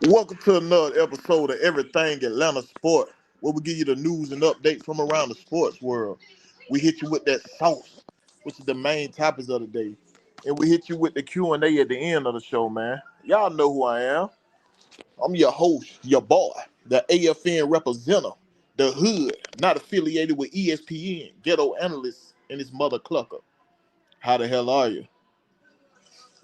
Welcome to another episode of Errrthang Atlan'A Sportz, where we give you the news and updates from around the sports world. We hit you with that sauce, which is the main topics of the day, and we hit you with the Q&A at the end of the show, man. Y'all know who I am. I'm your host, your boy, the AFN representative, the hood, not affiliated with ESPN, ghetto analyst, and his mother clucker. How the hell are you?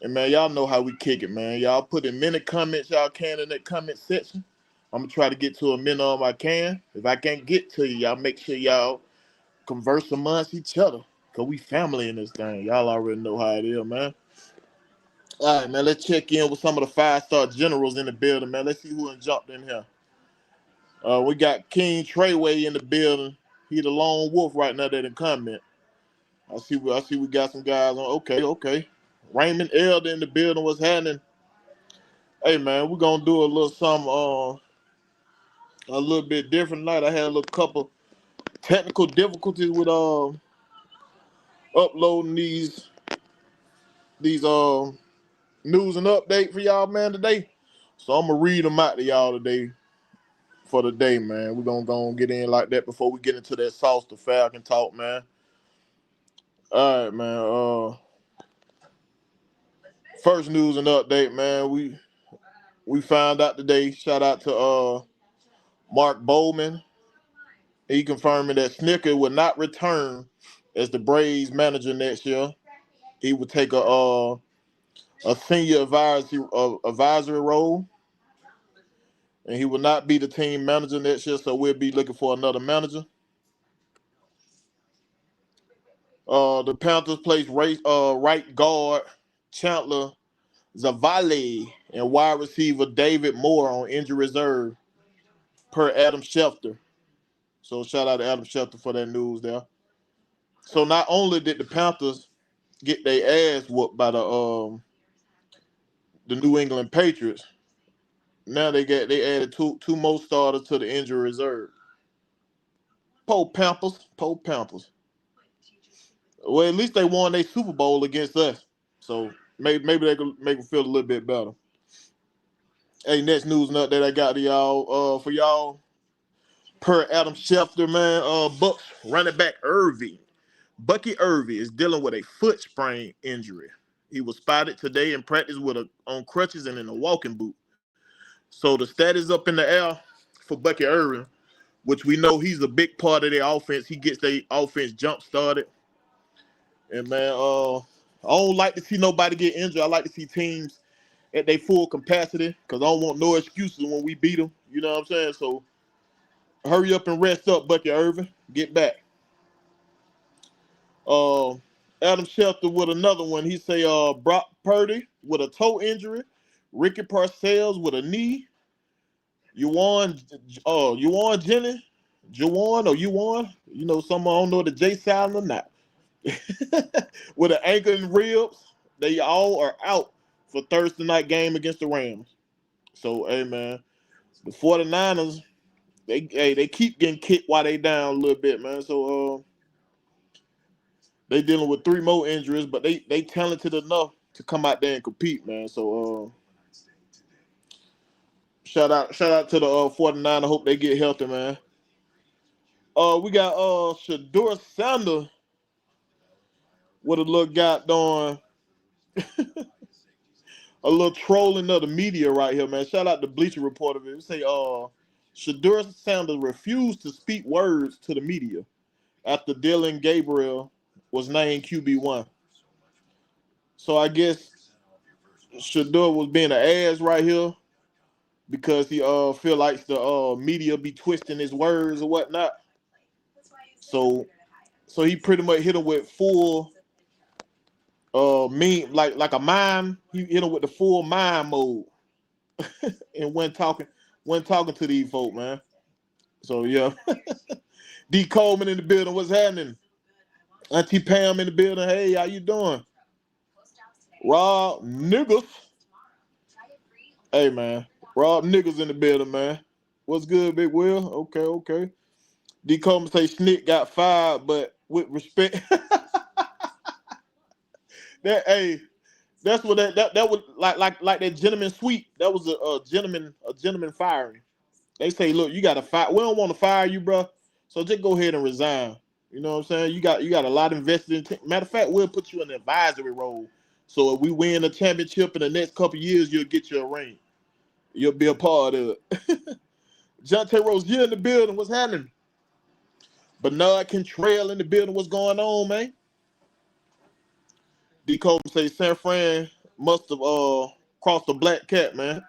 And man, y'all know how we kick it, man. Y'all put in many comments y'all can in that comment section. I'm gonna try to get to a minimum I can. If I can't get to you, y'all make sure y'all converse amongst each other. Cause we family in this thing. Y'all already know how it is, man. All right, man, let's check in with some of the five-star generals in the building, man. Let's see who done jumped in here. We got King Treyway in the building. He the lone wolf right now that in comment. I see we got some guys on. Okay. Raymond Elder in the building. What's happening? Hey man, we're gonna do a little something a little bit different tonight. I had a little couple technical difficulties with uploading these news and update for y'all, man, today. So I'm gonna read them out to y'all today for the day, man. We're gonna go and get in like that before we get into that sauce the Falcon talk, man. All right, man. First news and update, man. We found out today. Shout out to Mark Bowman. He confirming that Snicker will not return as the Braves manager next year. He would take a senior advisory role, and he will not be the team manager next year. So we'll be looking for another manager. The Panthers placed right guard Chandler Zavala and wide receiver David Moore on injury reserve, per Adam Schefter. So shout out to Adam Schefter for that news there. So not only did the Panthers get their ass whooped by the New England Patriots, now they added two more starters to the injury reserve. Po Panthers. Well, at least they won their Super Bowl against us, so maybe they can make them feel a little bit better. Hey, next news nut that I got to y'all for y'all, per Adam Schefter, man. Bucks running back Bucky Irving is dealing with a foot sprain injury. He was spotted today in practice on crutches and in a walking boot. So the stat is up in the air for Bucky Irving, which we know he's a big part of their offense. He gets their offense jump started. And man, I don't like to see nobody get injured. I like to see teams at their full capacity because I don't want no excuses when we beat them. You know what I'm saying? So hurry up and rest up, Bucky Irving. Get back. Adam Schefter with another one. He say Brock Purdy with a toe injury, Ricky Parcells with a knee, Juwan Jennings, you know, someone I don't know the J sound or not. With an ankle and ribs, they all are out for Thursday night game against the Rams. So hey man, the 49ers, they keep getting kicked while they down a little bit, man. So they dealing with three more injuries, but they talented enough to come out there and compete, man. So shout out to the 49ers. I hope they get healthy, man. We got Shedeur Sanders with a little goddamn a little trolling of the media right here, man. Shout out to Bleacher Report of it. They say Shedeur Sanders refused to speak words to the media after Dylan Gabriel was named QB1. So I guess Shedeur was being an ass right here because he feel like the media be twisting his words or whatnot. So he pretty much hit him with full mean like a mime. He hit him with the full mime mode and when talking to these folk, man. So yeah. D Coleman in the building. What's happening? Auntie Pam in the building. Hey, how you doing? Rob Niggles. Hey man. Rob Niggles in the building, man. What's good, Big Will? Okay. D Coleman say Schnick got fired, but with respect. That's what that was like that gentleman sweep. That was a gentleman firing. They say, look, you got to fire. We don't want to fire you, bro. So just go ahead and resign. You know what I'm saying? You got a lot invested in. Matter of fact, we'll put you in an advisory role. So if we win a championship in the next couple of years, you'll get your ring. You'll be a part of it. John T. Rozier in the building. What's happening? Bernard Contrail in the building. What's going on, man? D. Coleman say San Fran must have crossed the black cat, man.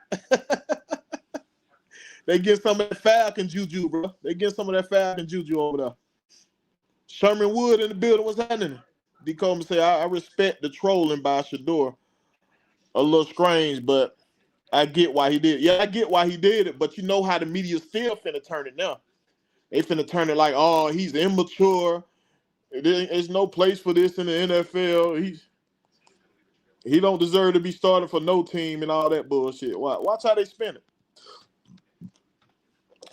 They get some of that Falcon juju, bro. They get some of that Falcon juju over there. Sherman Wood in the building. What's happening? D. Coleman say, I respect the trolling by Shador. A little strange, but I get why he did it. Yeah, I get why he did it, but you know how the media still finna turn it now. They finna turn it like, oh, he's immature. There's no place for this in the NFL. He don't deserve to be starting for no team and all that bullshit. Watch how they spin it.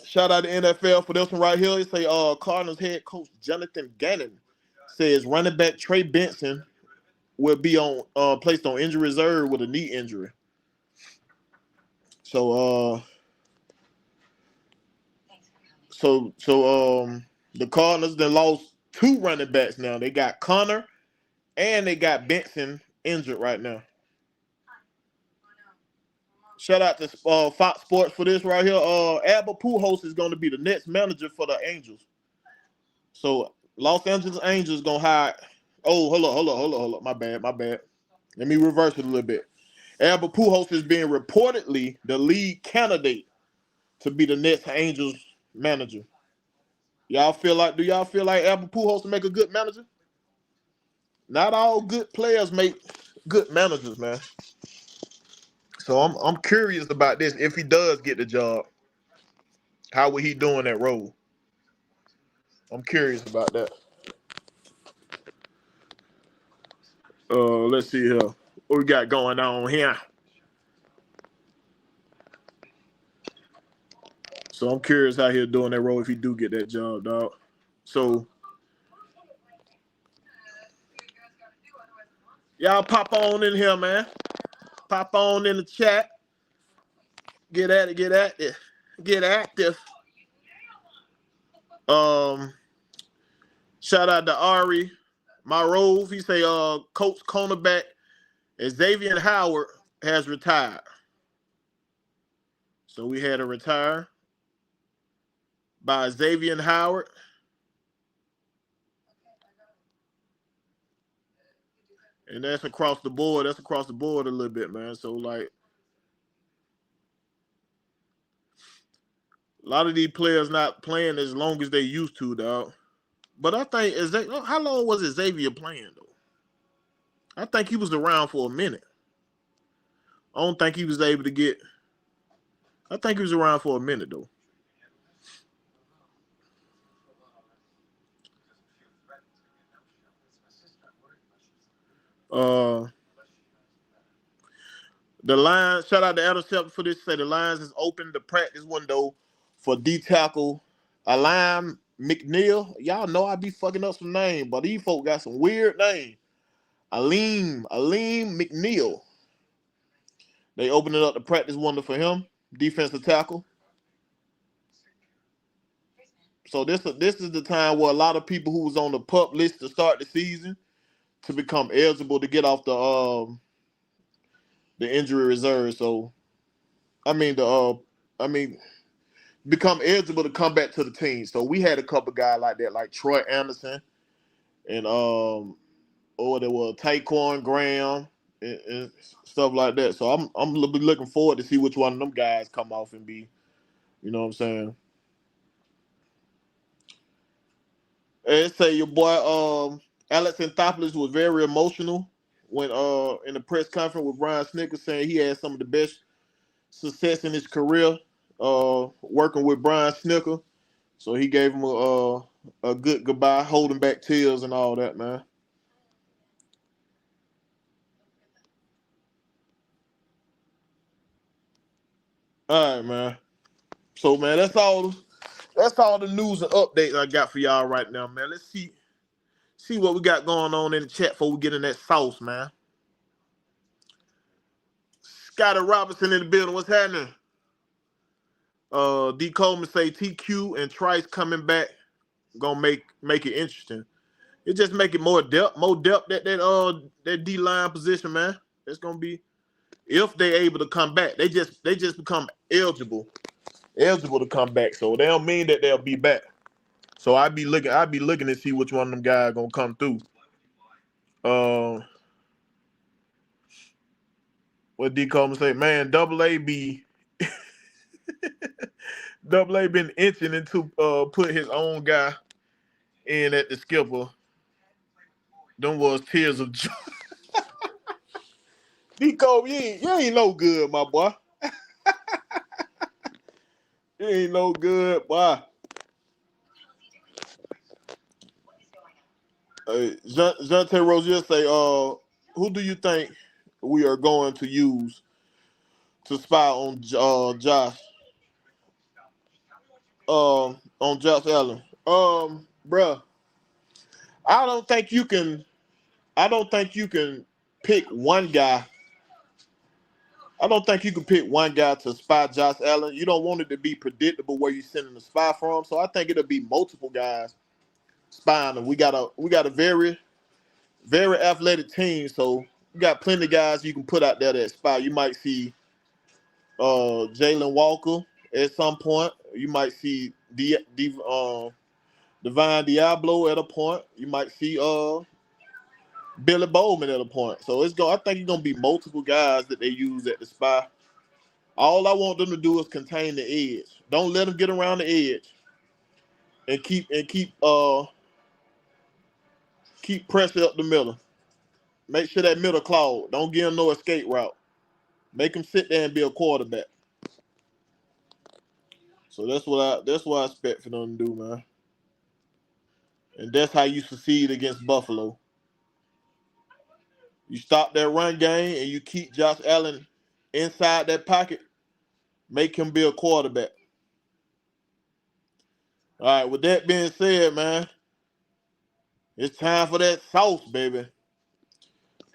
Shout out to NFL for this one right here. They say Cardinals head coach Jonathan Gannon says running back Trey Benson will be placed on injury reserve with a knee injury. So the Cardinals then lost 2 running backs now. They got Connor and they got Benson injured right now. Shout out to Fox Sports for this right here. Albert Pujols is going to be the next manager for the Angels. So Los Angeles Angels going to hire. Oh, hold up. My bad. Let me reverse it a little bit. Albert Pujols is being reportedly the lead candidate to be the next Angels manager. Do y'all feel like Albert Pujols to make a good manager? Not all good players make good managers, man. So I'm curious about this. If he does get the job, how would he do in that role? I'm curious about that. Let's see here. What we got going on here? So I'm curious how he'll do in that role if he do get that job, dog. So y'all pop on in here, man. Pop on in the chat. Get at it. Get active. Shout out to Ari Marove. He say coach cornerback Xavier Howard has retired. So we had a retire by Xavier Howard. And that's across the board. That's across the board a little bit, man. So, like, a lot of these players not playing as long as they used to, dog. But I think, how long was Xavier playing, though? I think he was around for a minute. I don't think he was able to get. I think he was around for a minute, though. The Lions, shout out to Adam Shepard for this. Say the Lions is open the practice window for D tackle Alim McNeil. Y'all know I be fucking up some names, but these folk got some weird names. Alim McNeil. They opening up the practice window for him, defensive tackle. So this is the time where a lot of people who was on the PUP list to start the season to become eligible to get off the injury reserve. So, become eligible to come back to the team. So we had a couple guys like that, like Troy Anderson and there was Taquan Graham and stuff like that. So I'm looking forward to see which one of them guys come off and be, you know what I'm saying. And say your boy Alex Anthopoulos was very emotional when in the press conference with Brian Snickers, saying he had some of the best success in his career working with Brian Snicker. So he gave him a good goodbye, holding back tears and all that, man. All right, man. So, man, that's all the news and updates I got for y'all right now, man. Let's see what we got going on in the chat before we get in that sauce, man. Scotty Robinson in the building. What's happening? D. Coleman say TQ and Trice coming back gonna make it interesting. It just make it more depth at that D line position, man. It's gonna be if they able to come back. They just become eligible to come back. So they don't mean that they'll be back. So I'd be looking to see which one of them guys gonna come through. What D. Coleman say, man, Double A been inching into put his own guy in at the skipper. Them was tears of joy. D. Coleman, you ain't no good, my boy. You ain't no good, boy. Jonte Rozier say, who do you think we are going to use to spy on Josh? On Josh Allen. Bruh, I don't think you can pick one guy. I don't think you can pick one guy to spy Josh Allen. You don't want it to be predictable where you're sending the spy from. So I think it'll be multiple guys spying him. We got a very, very athletic team. So you got plenty of guys you can put out there that spy. You might see Jalen Walker at some point. You might see Divine Diablo at a point. You might see Billy Bowman at a point. So I think it's gonna be multiple guys that they use at the spy. All I want them to do is contain the edge. Don't let them get around the edge. And keep pressure up the middle. Make sure that middle clogged. Don't give them no escape route. Make them sit there and be a quarterback. So that's what I expect for them to do, man. And that's how you succeed against Buffalo. You stop that run game and you keep Josh Allen inside that pocket, make him be a quarterback. All right, with that being said, man, it's time for that sauce, baby.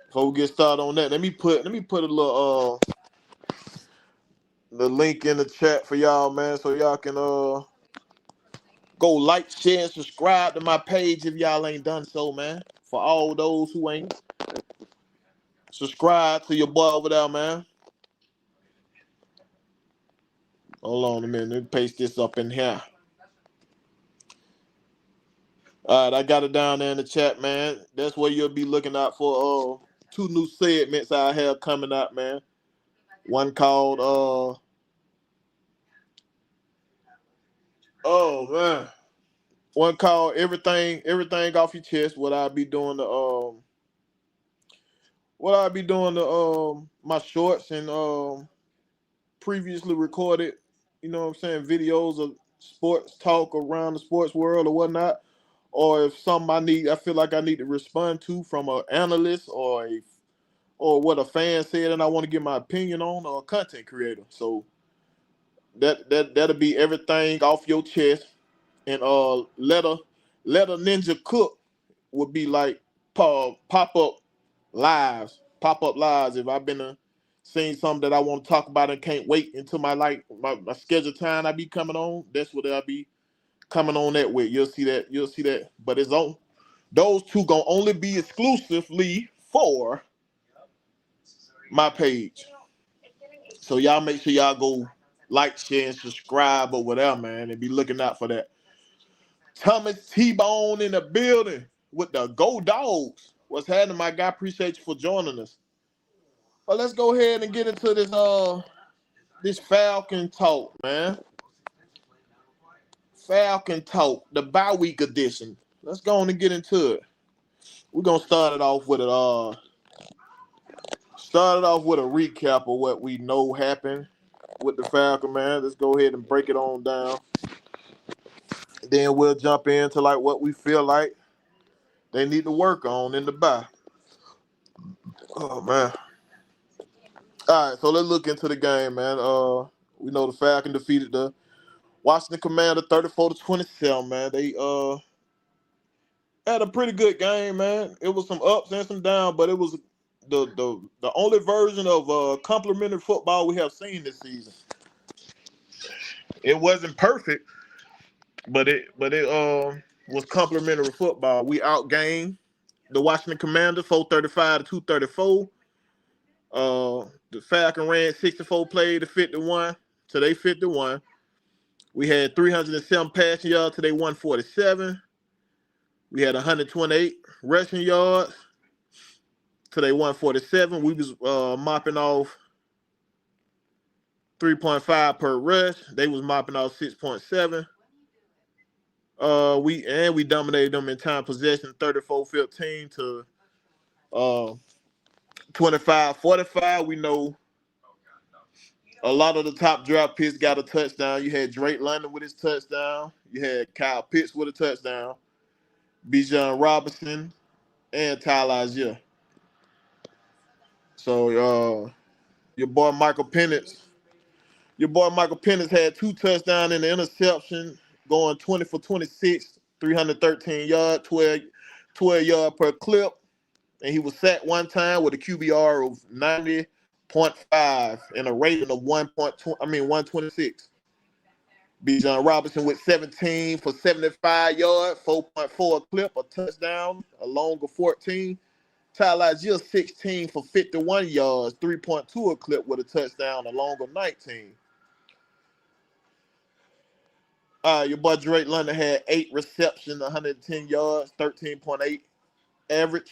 Before we get started on that, let me put a little the link in the chat for y'all, man, so y'all can go like, share, and subscribe to my page if y'all ain't done so, man. For all those who ain't. Subscribe to your boy over there, man. Hold on a minute. Let me paste this up in here. All right, I got it down there in the chat, man. That's where you'll be looking out for 2 new segments I have coming out, man. One called one called everything off your chest. What I'll be doing my shorts and previously recorded, you know what I'm saying, videos of sports talk around the sports world or whatnot. Or if something I feel like I need to respond to from an analyst or what a fan said and I want to get my opinion on, or a content creator. So that'll be everything off your chest. And let a ninja cook would be like pop-up lives. If I've been seeing something that I want to talk about and can't wait until my scheduled time I be coming on, that's what I'll be coming on that with. You'll see that. But it's on those 2 gonna only be exclusively for my page. So y'all make sure y'all go like, share, and subscribe or whatever, man, and be looking out for that. Thomas T-Bone in the building with the Go Dogs. What's happening, my guy? Appreciate you for joining us. Well, let's go ahead and get into this Falcon talk, man. Falcon talk, the bye week edition. Let's go on and get into it. We're gonna start it off with a recap of what we know happened with the Falcon, man. Let's go ahead and break it on down. Then we'll jump into like what we feel like they need to work on in the bye. Oh man. All right, so let's look into the game, man. We know the Falcon defeated the Washington Commander 34-27, man. They had a pretty good game, man. It was some ups and some downs, but it was the only version of complimentary football we have seen this season. It wasn't perfect, but it was complimentary football. We outgained the Washington Commanders 435 to 234. The Falcons ran 64 plays to 51 to they 51. We had 307 passing yards to they 147. We had 128 rushing yards to they 147. We was mopping off 3.5 per rush. They was mopping off 6.7. We dominated them in time possession 34-15 to 25-45. We know a lot of the top draft picks got a touchdown. You had Drake London with his touchdown. You had Kyle Pitts with a touchdown. Bijan Robinson and Tyler Algier. So your boy Michael Penix had 2 touchdowns and an interception, going 20 for 26, 313 yards, 12 yards per clip. And he was sacked one time with a QBR of 90.5 and a rating of 126. Bijan Robinson with 17 for 75 yards, 4.4 a clip, a touchdown, a longer 14. Tyler Algier 16 for 51 yards, 3.2 a clip with a touchdown, a longer 19. Your boy Drake London had 8 receptions, 110 yards, 13.8 average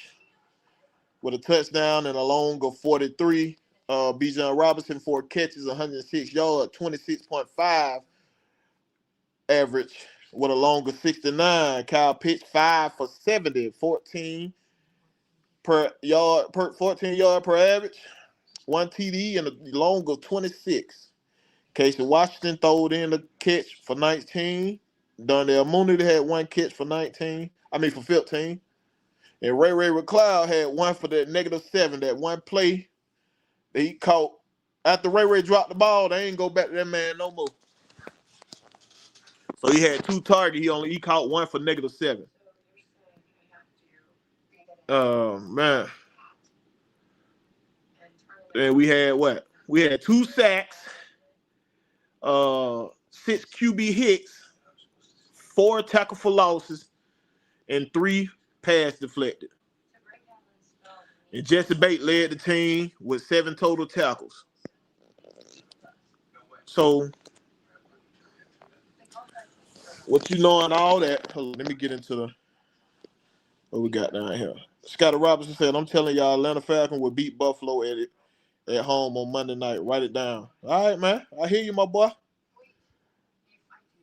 with a touchdown and a longer 43. Bijan Robinson 4 catches, 106 yards, 26.5 average with a longer 69. Kyle Pitts 5 for 70, 14 yard per average, 1 TD and a longer 26. Casey Washington throwed in a catch for 19. Darnell Mooney had 1 catch for 15. And Ray McCloud had 1 for that -7. That one play that he caught after Ray dropped the ball, they ain't go back to that man no more. So he had 2 targets. He caught 1 for -7. Man. And we had what? We had 2 sacks, 6 QB hits, 4 tackle for losses, and 3 pass deflected. And Jesse Bates led the team with 7 total tackles. So, what you know on all that? Hold on, let me get into what we got down here. Scotty Robinson said, I'm telling y'all, Atlanta Falcons will beat Buffalo at home on Monday night. Write it down. All right, man. I hear you, my boy.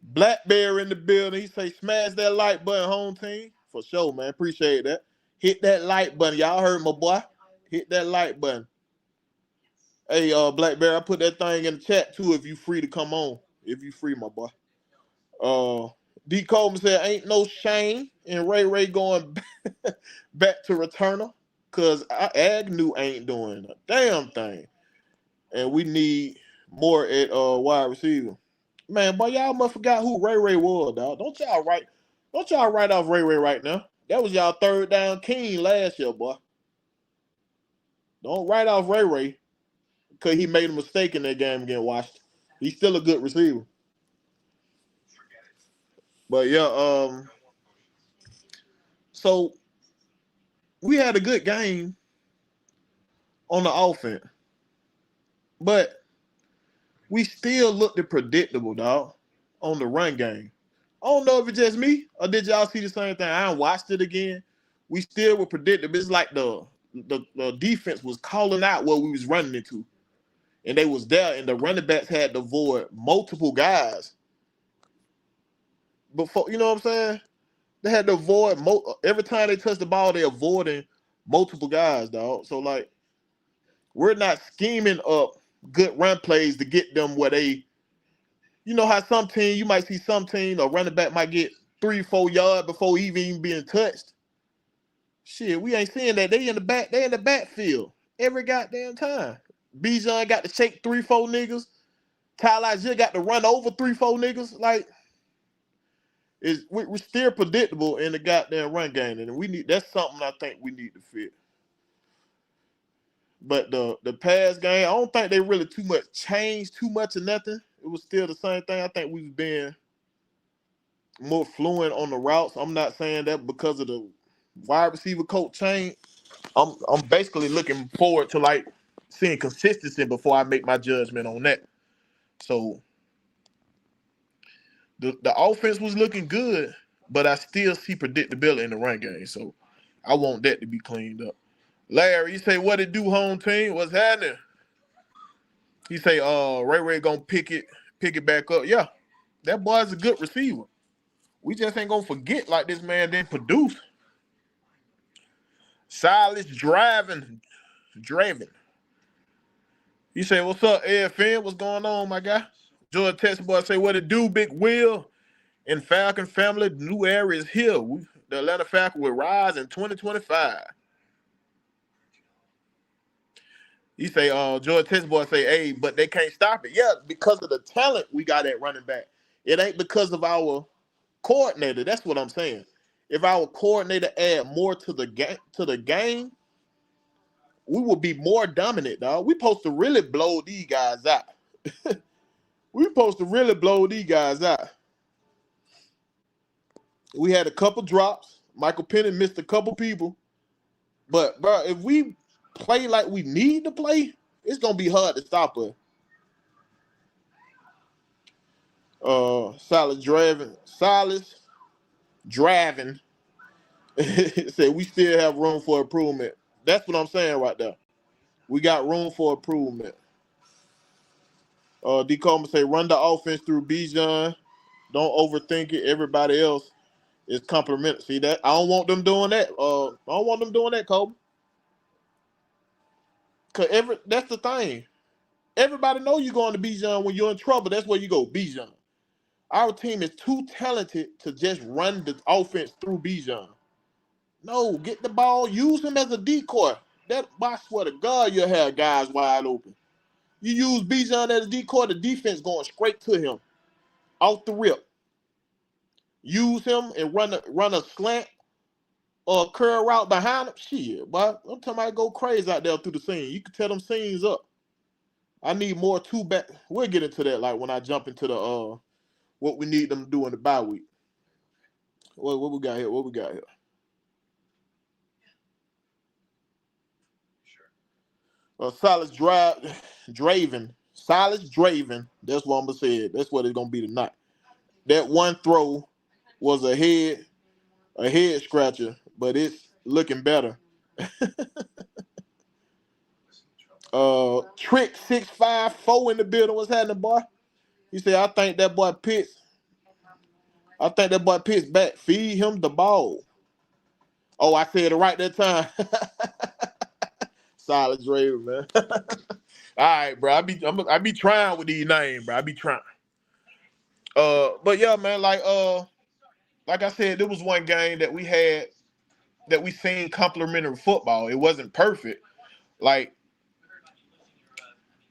Blackberry in the building. He say, smash that like button, home team. For sure, man. Appreciate that. Hit that like button. Y'all heard my boy. Hit that like button. Hey, Blackberry, I put that thing in the chat, too, if you free to come on. If you free, my boy. D. Coleman said, ain't no shame in Ray going back to returner because Agnew ain't doing a damn thing. And we need more at wide receiver. Man, boy, y'all must forgot who Ray was, dog. Don't y'all write off Ray right now. That was y'all 3rd down king last year, boy. Don't write off Ray because he made a mistake in that game against Washington. He's still a good receiver. But yeah, so we had a good game on the offense, but we still looked predictable, dog, on the run game. I don't know if it's just me or did y'all see the same thing. I watched it again. We still were predictable. It's like the defense was calling out what we was running into, and they was there, and the running backs had to avoid multiple guys. Before, you know what I'm saying? They had to avoid every time they touch the ball, they avoiding multiple guys, dog. So like, we're not scheming up good run plays to get them where they. You know how some team, you might see some team, a running back might get 3-4 yards before even being touched. Shit, we ain't seeing that. They in the backfield every goddamn time. Bijan got to shake 3-4 niggas. Tyler Algier got to run over 3-4 niggas. Like, we're still predictable in the goddamn run game, and that's something I think we need to fit. But the pass game, I don't think they really too much changed too much or nothing. It was still the same thing. I think we've been more fluent on the routes. I'm not saying that because of the wide receiver coach change. I'm basically looking forward to like seeing consistency before I make my judgment on that. So the offense was looking good, but I still see predictability in the run game. So I want that to be cleaned up. Larry, you say what it do, home team? What's happening? He say, Ray gonna pick it back up. Yeah, that boy's a good receiver. We just ain't gonna forget like this man didn't produce. Silas driving. He say, what's up, AFN? What's going on, my guy? George Texas boy say, what it do, Big Will? And Falcon family, the new era is here. The Atlanta Falcons will rise in 2025. He say, George Texas boy say, hey, but they can't stop it. Yeah, because of the talent we got at running back. It ain't because of our coordinator. That's what I'm saying. If our coordinator add more to the game, we will be more dominant, dog. We supposed to really blow these guys out. We supposed to really blow these guys out. We had a couple drops. Michael Penny missed a couple people. But, bro, if we play like we need to play, it's going to be hard to stop us. Silas driving. Said we still have room for improvement. That's what I'm saying right there. We got room for improvement. D. Coleman say, run the offense through Bijan. Don't overthink it. Everybody else is complimentary. See that? I don't want them doing that. Kobe. Cause that's the thing. Everybody know you're going to Bijan when you're in trouble. That's where you go, Bijan. Our team is too talented to just run the offense through Bijan. No, get the ball, use him as a decoy. I swear to God, you'll have guys wide open. You use Bijan as a decoy, the defense going straight to him, off the rip. Use him and run a slant or a curl route behind him. Shit, but I'm talking about go crazy out there through the scene. You can tell them scenes up. I need more two back. We'll get into that like when I jump into the what we need them to do in the bye week. What we got here? Silas Draven. That's what I'm gonna say. That's what it's gonna be tonight. That one throw was a head scratcher, but it's looking better. Trick 654 in the building. What's happening, boy? He said, I think that boy Pitts back. Feed him the ball. Oh, I said it right that time. Solid Draven, man. All right, bro. I be trying with these names, bro. I be trying. But yeah, man, like I said, there was one game that we had that we seen complimentary football. It wasn't perfect. Like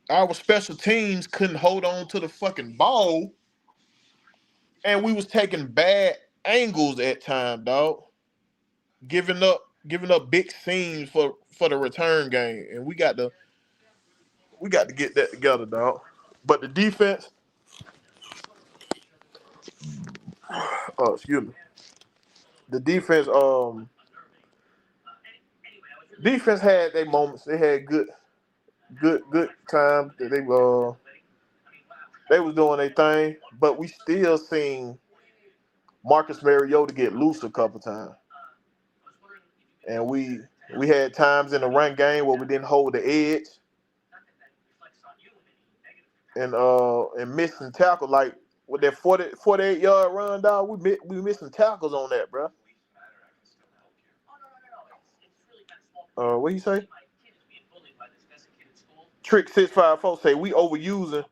our special teams couldn't hold on to the fucking ball, and we was taking bad angles at time, dog. Giving up big seams for the return game, and we got to get that together, dog. But the defense, excuse me, the defense had their moments. They had good times that they was doing their thing, but we still seen Marcus Mariota get loose a couple times, and we had times in the run game where we didn't hold the edge, and missing tackle like with that 48-yard run, dog. We missing tackles on that, bro. What you say? Trick 654 say we overusing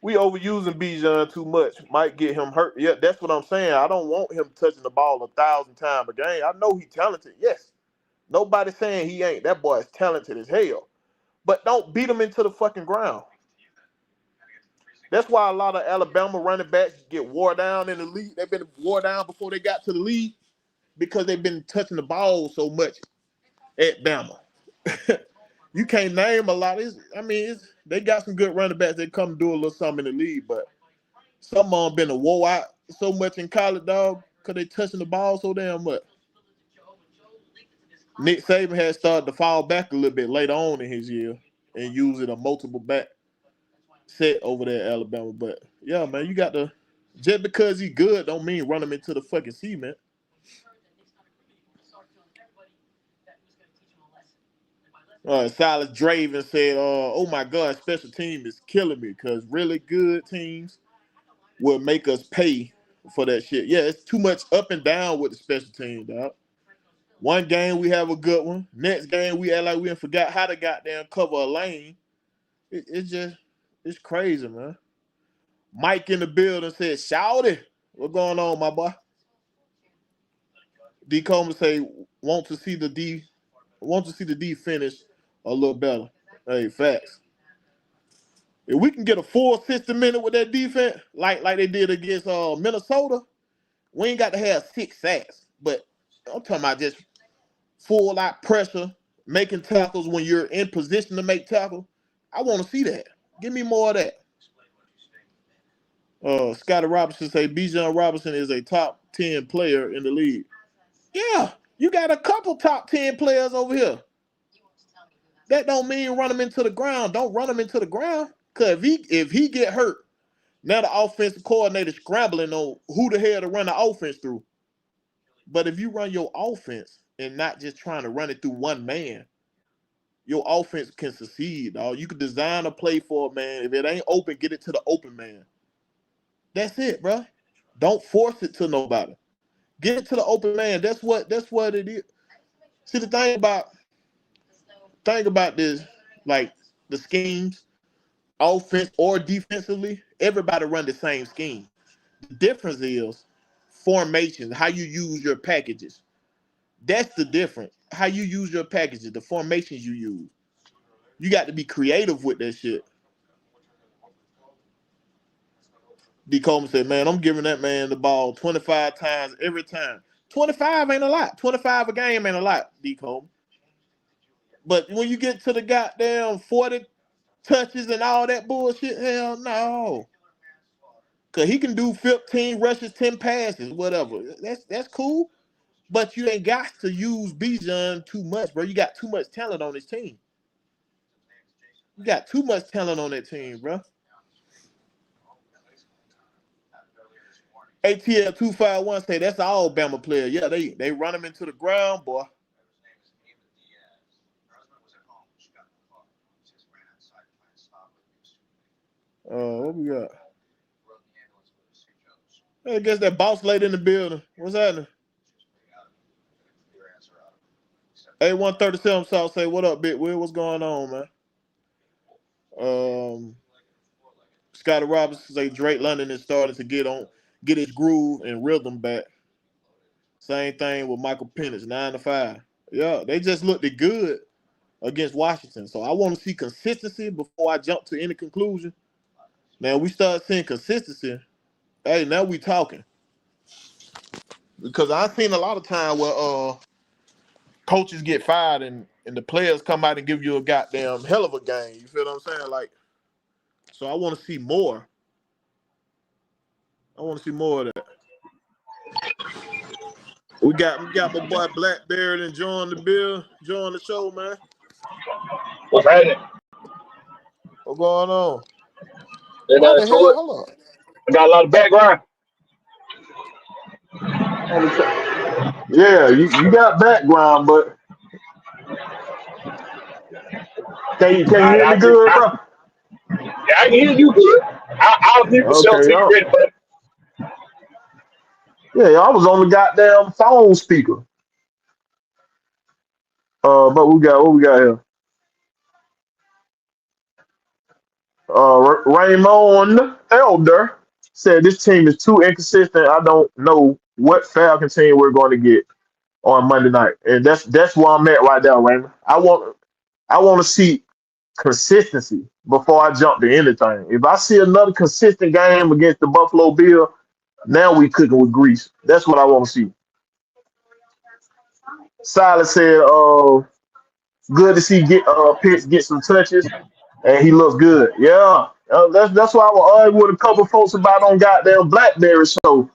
Bijan too much. Might get him hurt. Yeah, that's what I'm saying. I don't want him touching the ball 1,000 times a game. I know he's talented. Yes. Nobody's saying he ain't. That boy is talented as hell. But don't beat him into the fucking ground. That's why a lot of Alabama running backs get wore down in the league. They've been wore down before they got to the league because they've been touching the ball so much at Bama. You can't name a lot. They got some good running backs that come do a little something in the league, but some of them been a wore out so much in college, dog, because they touching the ball so damn much. Nick Saban had started to fall back a little bit later on in his year and using a multiple back set over there at Alabama. But yeah, man, you got to just because he's good don't mean run him into the fucking cement. Silas Draven said, "Oh my God, special team is killing me because really good teams will make us pay for that shit. Yeah, it's too much up and down with the special team, dog. One game we have a good one. Next game we act like we forgot how to goddamn cover a lane. It's crazy, man." Mike in the building said, "Shouty, what's going on, my boy?" D. Coleman say, want to see the D finish a little better. Hey, facts. If we can get a full 60 minutes with that defense, like they did against Minnesota, we ain't got to have 6 sacks. But I'm talking about just full out pressure, making tackles when you're in position to make tackles. I want to see that. Give me more of that. Scotty Robinson say Bijan Robinson is a top 10 player in the league. Yeah, you got a couple top 10 players over here. That don't mean run him into the ground. Don't run him into the ground. Because if he get hurt, now the offensive coordinator scrambling on who the hell to run the offense through. But if you run your offense and not just trying to run it through one man, your offense can succeed, dog. You can design a play for a man. If it ain't open, get it to the open man. That's it, bro. Don't force it to nobody. Get it to the open man. That's what it is. See, the thing about this, like the schemes, offense or defensively, everybody run the same scheme. The difference is formation, how you use your packages. That's the difference. How you use your packages, the formations you use. You got to be creative with that shit. D. Coleman said, "Man, I'm giving that man the ball 25 times every time." 25 ain't a lot. 25 a game ain't a lot, D. Coleman. But when you get to the goddamn 40 touches and all that bullshit, hell no. Because he can do 15 rushes, 10 passes, whatever. That's cool. But you ain't got to use Bijan too much, bro. You got too much talent on this team. You got too much talent on that team, bro. ATL 251 say that's all Bama player. Yeah, they run him into the ground, boy. What we got? I guess that boss lady in the building. What's happening? A137 South say, "What up, Big Will? What's going on, man?" Scotty Robinson say Drake London is starting to get his groove and rhythm back. Same thing with Michael Penix, 9-5. Yeah, they just looked good against Washington. So I want to see consistency before I jump to any conclusion. Now we start seeing consistency. Hey, now we talking. Because I've seen a lot of time where coaches get fired and the players come out and give you a goddamn hell of a game. You feel what I'm saying? Like, so I want to see more. I want to see more of that. We got my boy Blackberry enjoying the show, man. What's happening? What's going on? What the hell? Hold on. I got a lot of background. Yeah, you got background, but can you hear me good, bro? Yeah, I can hear you good. I'll give the show to you ready, but yeah, I was on the goddamn phone speaker. But what we got here? Raymond Elder said this team is too inconsistent. I don't know what Falcon team we're going to get on Monday night, and that's where I'm at right now, Raymond. I want to see consistency before I jump to anything. If I see another consistent game against the Buffalo Bills, now we cooking with grease. That's what I want to see. Silas said, Good to see Pitts get some touches, and he looks good. Yeah, that's why I was arguing with a couple folks about on goddamn BlackBerry. So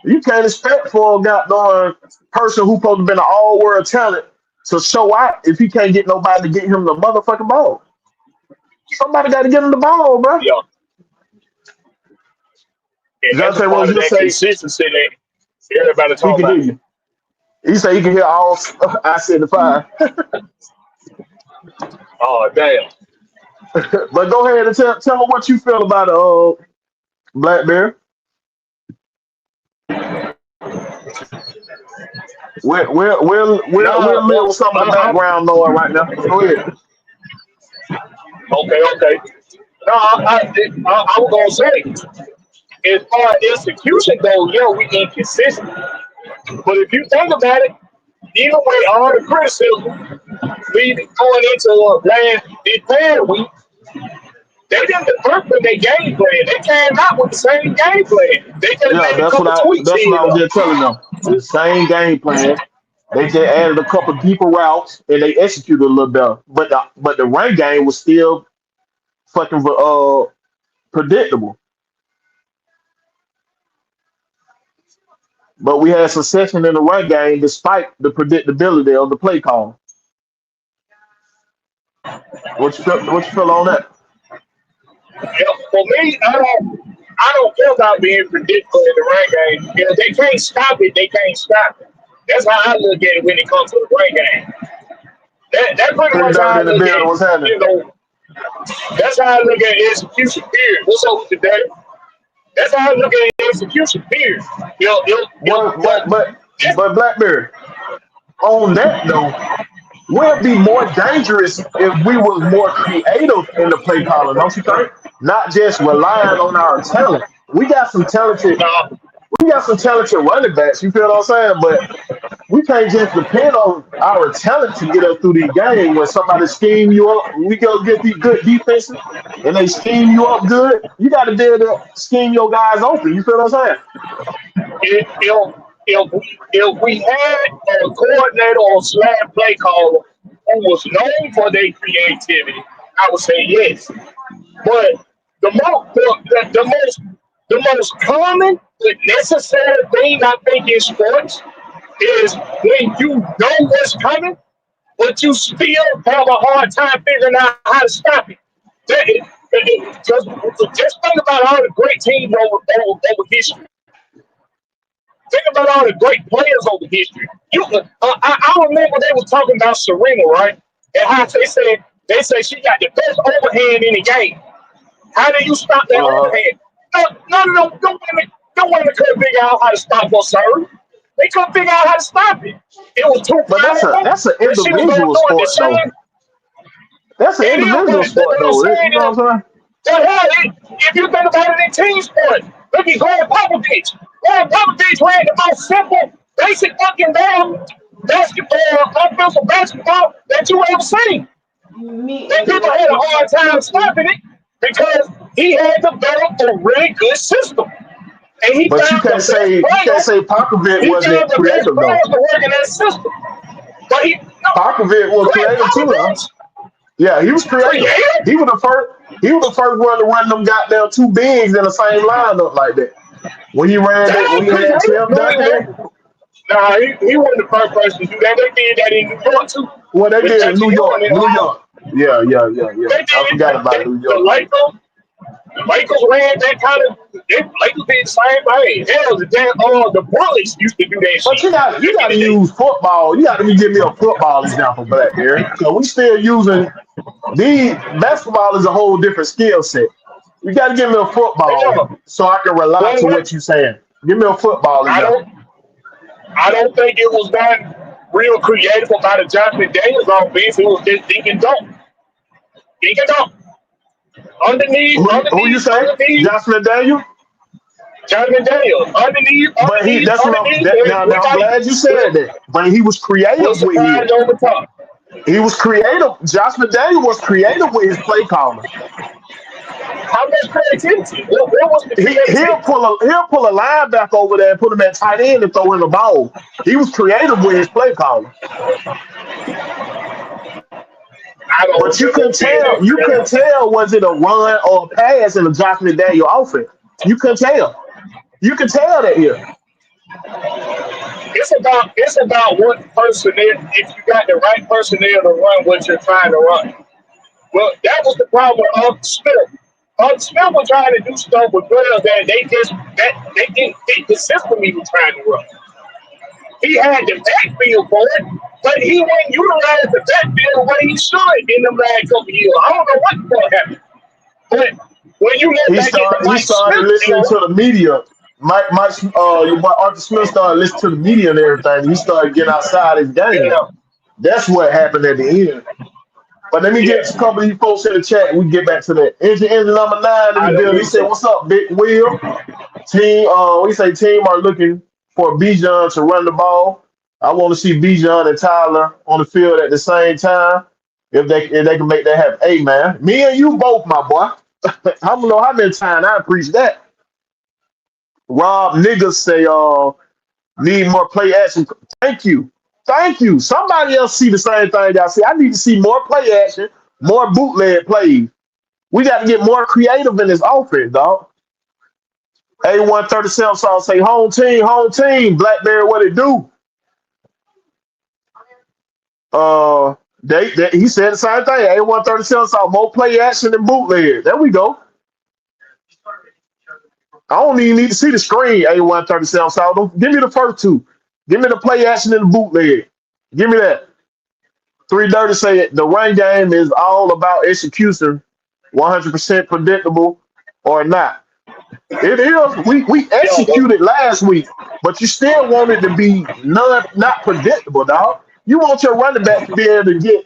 you can't expect for a goddamn person who supposed to be an all world talent to show out if he can't get nobody to get him the motherfucking ball. Somebody got to get him the ball, bro. Yeah, and that's a Jonte part Rose, of you that say consistency that everybody he talk can hear about. you. He say he can hear all I-75. Oh damn! But go ahead and tell me what you feel about BlackBerry. We'll No, live with some of the background noise right now. Go ahead. okay. No, I was gonna say, as far as execution goes, yeah, we inconsistent. But if you think about it, even with all the criticism, we going into this past week, they didn't divert from their game plan. They came out with the same game plan. They just Yeah, made a couple tweaks that's what in I was just telling them. The same game plan. They just added a couple deeper routes and they executed a little better. But the run game was still fucking predictable. But we had succession in the run game despite the predictability of the play call. What you feel on that? Yeah, for me, I don't care about being predictable in the run game. If they can't stop it, they can't stop it. That's how I look at it when it comes to the run game. That pretty Pretty much how dirty I in the look at building. it. What's happening? You know, that's how I look at execution period. What's up with the day? That's how I look at execution period. What but BlackBerry, on that though, would it be more dangerous if we was more creative in the play calling, don't you think? Not just relying on our talent. We got some talented no, we got some talented running backs, you feel what I'm saying? But we can't just depend on our talent to get us through the game. When somebody scheme you up, we go get these good defenses and they scheme you up good, you gotta be able to scheme your guys open. You feel what I'm saying? if we had a coordinator or slash play caller who was known for their creativity, I would say yes. But the most common but necessary thing I think in sports is when you know what's coming, but you still have a hard time figuring out how to stop it. Just think about all the great teams over history. Think about all the great players over history. I remember they were talking about Serena, right? And how they say she got the best overhand in the game. How do you stop that Uh, overhand? No. Don't women couldn't figure out how to stop her serve. They couldn't figure out how to stop it. It was too but powerful. that's an But she was gonna individual do it the sport though. same. That's an It is, individual but sport what I'm though. You saying know is, what I'm but hell, if you think about it in team sports, look at Greg Popovich. Greg Popovich ran the most simple, basic fucking damn offensive basketball that you ever seen. And people had a hard time stopping it because he had developed a really good system. And he But found the best you can't players. say Popovich He found wasn't the best creative though. players to work in that system. But Popovich was Greg creative too now. Popovich Yeah, he was creative. created. He was the first. He was the first one to run them goddamn two bigs in the same lineup like that. When he ran that, That when he created. had Tim No, he Duncan, wasn't. Nah, he wasn't the first person to do that. They did that in New York too. well, they With did in Reggie New Horn York, and New York. Yeah. they I did forgot about New the York. Lakers ran that kind of. Lakers did the same thing. Hell, the Bullets used to do that But shit you back got in to the day. use football. You got to give me a football example, Blackberry. So we still using the basketball is a whole different skill set. You got to give me a football Yeah. so I can rely Well, to what you're saying. Give me a football I example. don't. I don't think it was done real creative about the Jonathan Daniels offense. It was just dink and dunk. Dink and dunk. Underneath, Who you underneath, say? underneath. Johnson Daniel? Jonathan Daniels. Underneath, But he underneath, that's what underneath. now I'm glad you said that. But he was We'll creative with his. surprise over top. He was creative. Josh McDaniel was creative with his play calling. How much creativity? What was the He'll creativity? pull a linebacker over there and put him at tight end and throw in the ball. He was creative with his play calling. I don't But you remember couldn't seeing tell. You couldn't that. tell was it a run or a pass in the Josh McDaniel offense. You couldn't tell. You could tell that here. It's about what personnel. If you got the right personnel to run what you're trying to run. Well, that was the problem with Arthur Smith. Arthur Smith was trying to do stuff with players that they didn't fit the system he was trying to run. He had the backfield for it, but he wouldn't utilize the backfield the way he should in the last couple of years. I don't know what's going to happen. But when you look He back at the started. He Mike started Smith listening era, to the media. Your boy Arthur Smith started listening to the media and everything. He started getting outside his game. yeah, That's what happened at the end. But let me get yeah, a couple of you folks in the chat. And we can get back to that. Engine number 9 in I the don't building. He think said, so. "What's up, Big Will? Team, we say team are looking for Bijan to run the ball. I want to see Bijan and Tyler on the field at the same time. If they can make that happen. Hey man, me and you both, my boy. I don't know how many times I preach that. Rob niggas say need more play action. Thank you. Thank you. Somebody else see the same thing I see. I need to see more play action, more bootleg plays. We got to get more creative in this offense, dog. A137 song say home team, Blackberry, what it do? He said the same thing. A137 song, more play action than bootleg. There we go. I don't even need to see the screen, A137 song. Give me the first two. Give me the play action and the bootleg. Give me that. 330 say the run game is all about execution, 100% predictable or not. It is. We Yeah, but executed last week, but you still want it to be not predictable, dog. You want your running back to be able to get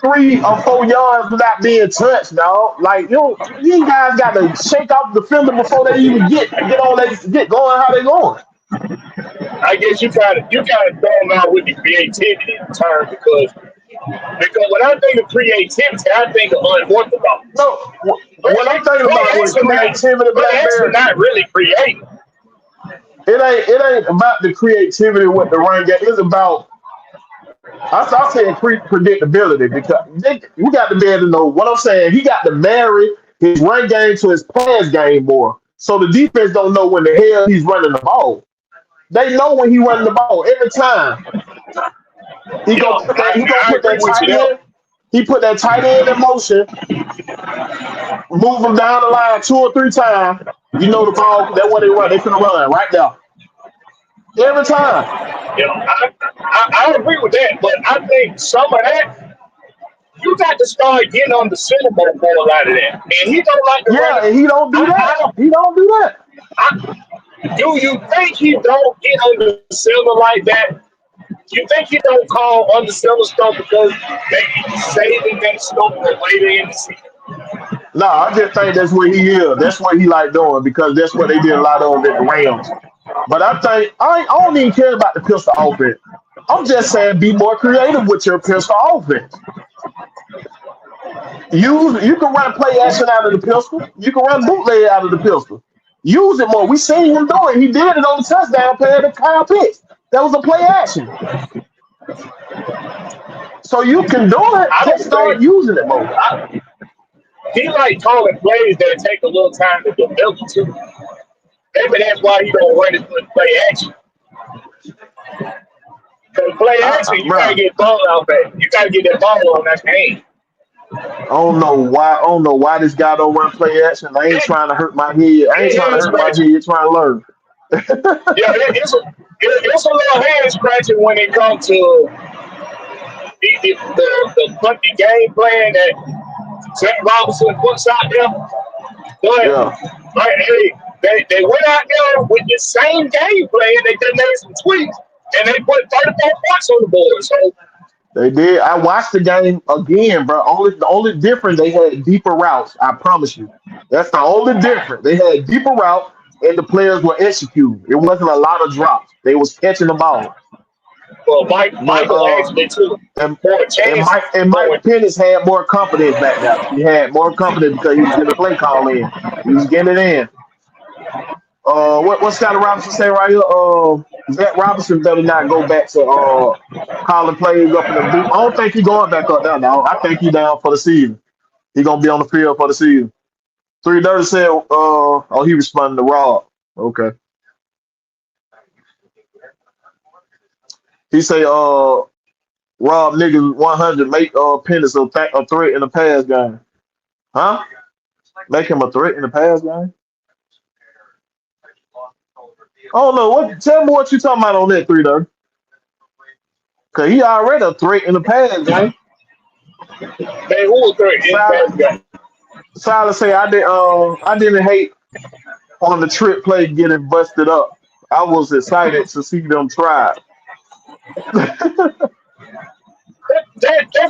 3 or 4 yards without being touched, dog. Like these guys got to shake off the fender before they even get going how they going. I guess you kind of throw them out with the creativity in turn because when I think of creativity, I think of unorthodox. No, what I'm thinking Play about with action not creativity, play action Blackberry, not really creative. it ain't about the creativity with the run game. It's about I say predictability because we got to be able to know what I'm saying. He got to marry his run game to his pass game more, so the defense don't know when the hell he's running the ball. They know when he running the ball every time. He Yeah, gonna put that. He gonna I put agree that with tight you there. end. He put that tight end in motion, move him down the line 2 or 3 times. You know the ball. That's what they run. They finna run right there every time. I agree with that, but I think some of that you got to start getting on the syllable for a lot of that. And he don't like to run Yeah, it. and he don't do I that. don't. He don't do that. Do you think he don't get on the cylinder like that? You think he don't call on the cylinder stuff because they saving that stuff for later in the season? No, I just think that's what he is. That's what he like doing because that's what they did a lot of at the Rams. But I think I don't even care about the pistol offense. I'm just saying be more creative with your pistol offense. You can run play action out of the pistol. You can run bootleg out of the pistol. Use it more. We seen him do it. He did it on the touchdown play to Kyle Pitts. That was a play action. So you can do it. I Just don't start think using it more. he like calling plays that take a little time to develop too. Maybe that's why he don't run it with play action. Because play action, you gotta Bruh, get ball out back. You gotta get that ball on that game. I don't know why. I don't know why this guy don't run play action. I ain't trying to hurt my head. I ain't trying to Hand hurt my scratching. head. Trying to learn. Yeah, it's a little hand scratching when it comes to the funky game plan that Zach Robinson puts out there. Yeah. But hey, they went out there with the same game plan. They just made some tweaks and they put 34 points on the board. So They did. I watched the game again, bro. The only difference they had deeper routes. I promise you. That's the only difference. They had deeper route, and the players were executing. It wasn't a lot of drops. They was catching the ball. well, But Michael actually took and more and chances Mike going. Pennis had more confidence back there. He had more confidence because he was getting the play call in. He was getting it in. What Scotty Robinson say right here? Zach Robinson better not go back to calling plays up in the boot. I don't think he going back up there now. I think he down for the season. He gonna be on the field for the season. 330 said, oh, he responded to Rob. Okay. He say, Rob niggas 100 make Pennis a threat in the pass game. Huh? Make him a threat in the pass game? Oh no, tell me what you talking about on that 330. Cause he already a threat in the pass game. Man, who a threat in the pass game? Silas say I didn't hate on the trip play getting busted up. I was excited to see them try. That's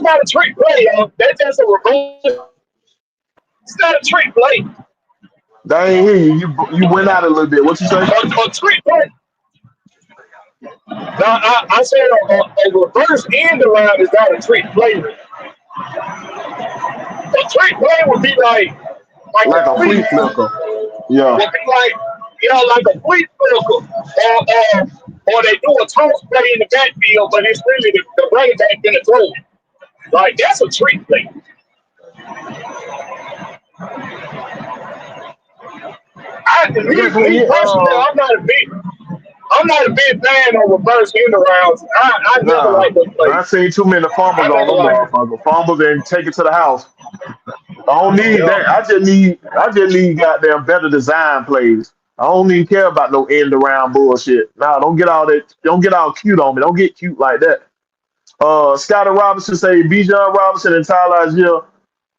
not a trick play, y'all. That's just a reverse. It's not a trick play. They ain't hear you. You went out a little bit. What you say? A trick play. No, I said a reverse end around is not a trick play. A trick play would be like a flea flicker. Yeah. Would be like a flea flicker. Or they do a toss play in the backfield, but it's really the running back gonna throw it. Like that's a trick play. Me personally, I'm not a big fan of reverse end arounds. I never like those plays. I seen too many fumbles on them motherfuckers. Fumbles and take it to the house. I don't need that. I just need goddamn better design plays. I don't even care about no end around bullshit. Nah, don't get all that. Don't get all cute on me. Don't get cute like that. Scotty Robinson say Bijan Robinson and Tyler Algier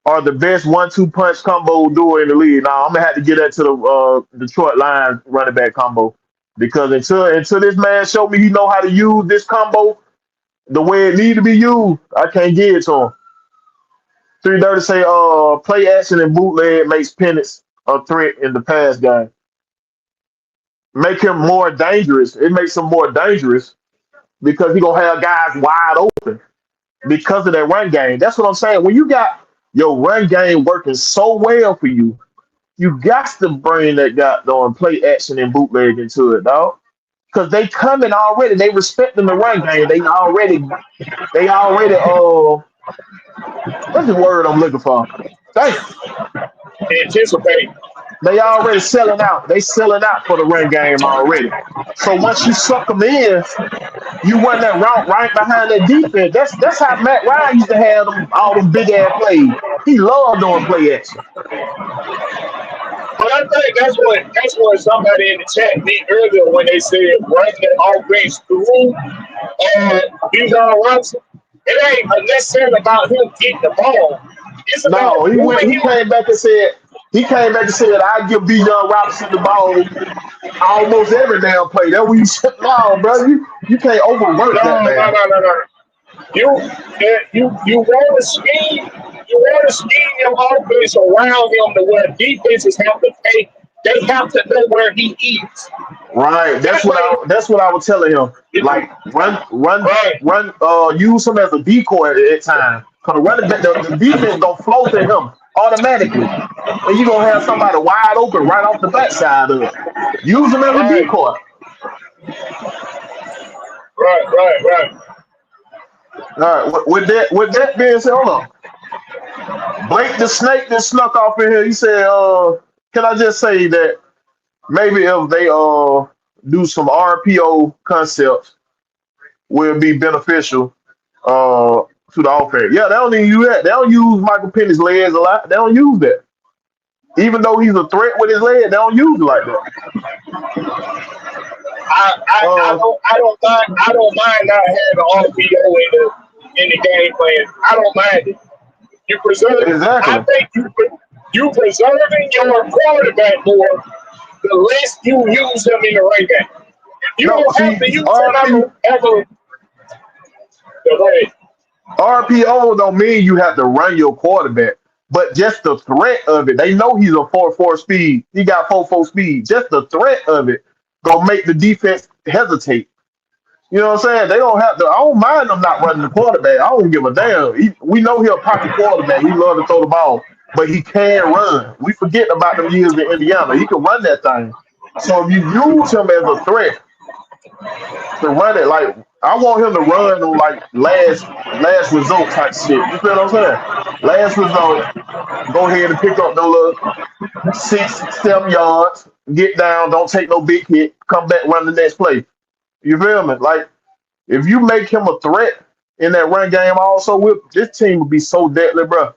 are the best 1-2 punch combo duo in the league. Now I'm gonna have to get that to the Detroit Lions running back combo because until this man showed me he know how to use this combo the way it need to be used, I can't get it to him. 330 say play action and bootleg makes Penix a threat in the pass game. Make him more dangerous. It makes him more dangerous because he gonna have guys wide open because of that run game. That's what I'm saying. When you got your run game working so well for you, you got to bring that goddamn play action and bootleg into it, dog. Because they coming already. They respecting the run game. They already what's the word I'm looking for? Thanks. Anticipate. They already selling out. They selling out for the run game already. So once you suck them in, you run that route right behind that defense. That's how Matt Ryan used to have all them big ass plays. He loved doing play action. But I think that's what somebody in the chat did earlier when they said run the offense through Bijan Robinson. It ain't necessarily about him getting the ball. It's about he came back and said I give Bijan Robinson the ball almost every damn play. That's what you said. No, bro, you can't overwork that man. No. You want to scheme. You want to scheme your offense around him to where defenses have to pay. They have to know where he is. Right. That's what I was telling him. Like run. Use him as a decoy at time. Cause the defense gonna flow to him automatically, and you gonna have somebody wide open right off the backside of it. Use him as a decoy. Right. All right. With that being said, hold on. Blake the Snake that snuck off in here. He said, "Can I just say that maybe if they do some RPO concepts, will be beneficial to the offense." Yeah, they don't even use that. They don't use Michael Penix's legs a lot. They don't use that. Even though he's a threat with his legs, they don't use it like that. I don't mind not having RPO in the game plan. I don't mind it. You preserve. Exactly. I think you preserving your quarterback more the less you use him in the right game. You don't have to use him ever. Go ahead. RPO don't mean you have to run your quarterback, but just the threat of it. They know he's a 4.4 speed. He got 4.4 speed. Just the threat of it gonna make the defense hesitate. You know what I'm saying? They don't have to. I don't mind them not running the quarterback. I don't give a damn. We know he's a pocket quarterback. He loves to throw the ball, but he can run. We forget about them years in Indiana. He can run that thing. So if you use him as a threat to run it, like I want him to run on like last result type shit. You feel what I'm saying? Last result, go ahead and pick up the little 6, 7 yards, get down, don't take no big hit, come back, run the next play. You feel me? Like if you make him a threat in that run game, also with this team would be so deadly, bro.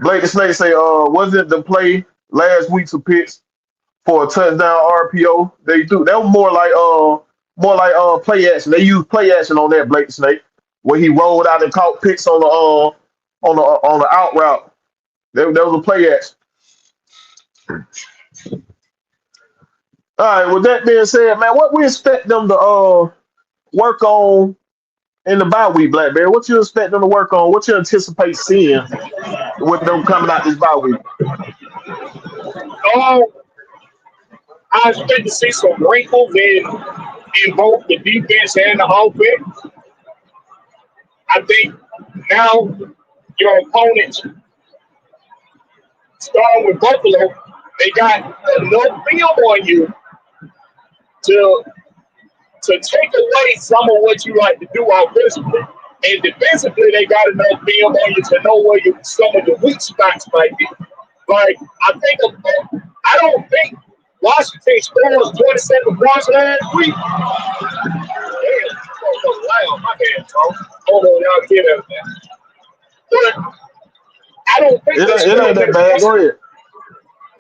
Blake the Snake say, wasn't the play last week's a pitch for a touchdown RPO? They do that was more like play action. They use play action on that Blake the Snake, where he rolled out and caught picks on the out route. There was a play action. All right, with that being said, man, what we expect them to work on in the bye week, Blackberry? What you expect them to work on? What you anticipate seeing with them coming out this bye week? Um, I expect to see some wrinkles in both the defense and the offense. I think now your opponents, starting with Buffalo, they got enough film on you to take away some of what you like to do offensively. And defensively, they got enough film on you to know where some of the weak spots might be. Like, I don't think Washington scores 27 points last week. Damn, loud. My bad, Tom. Hold on, y'all get out of that. But I don't think It ain't that bad. Go ahead.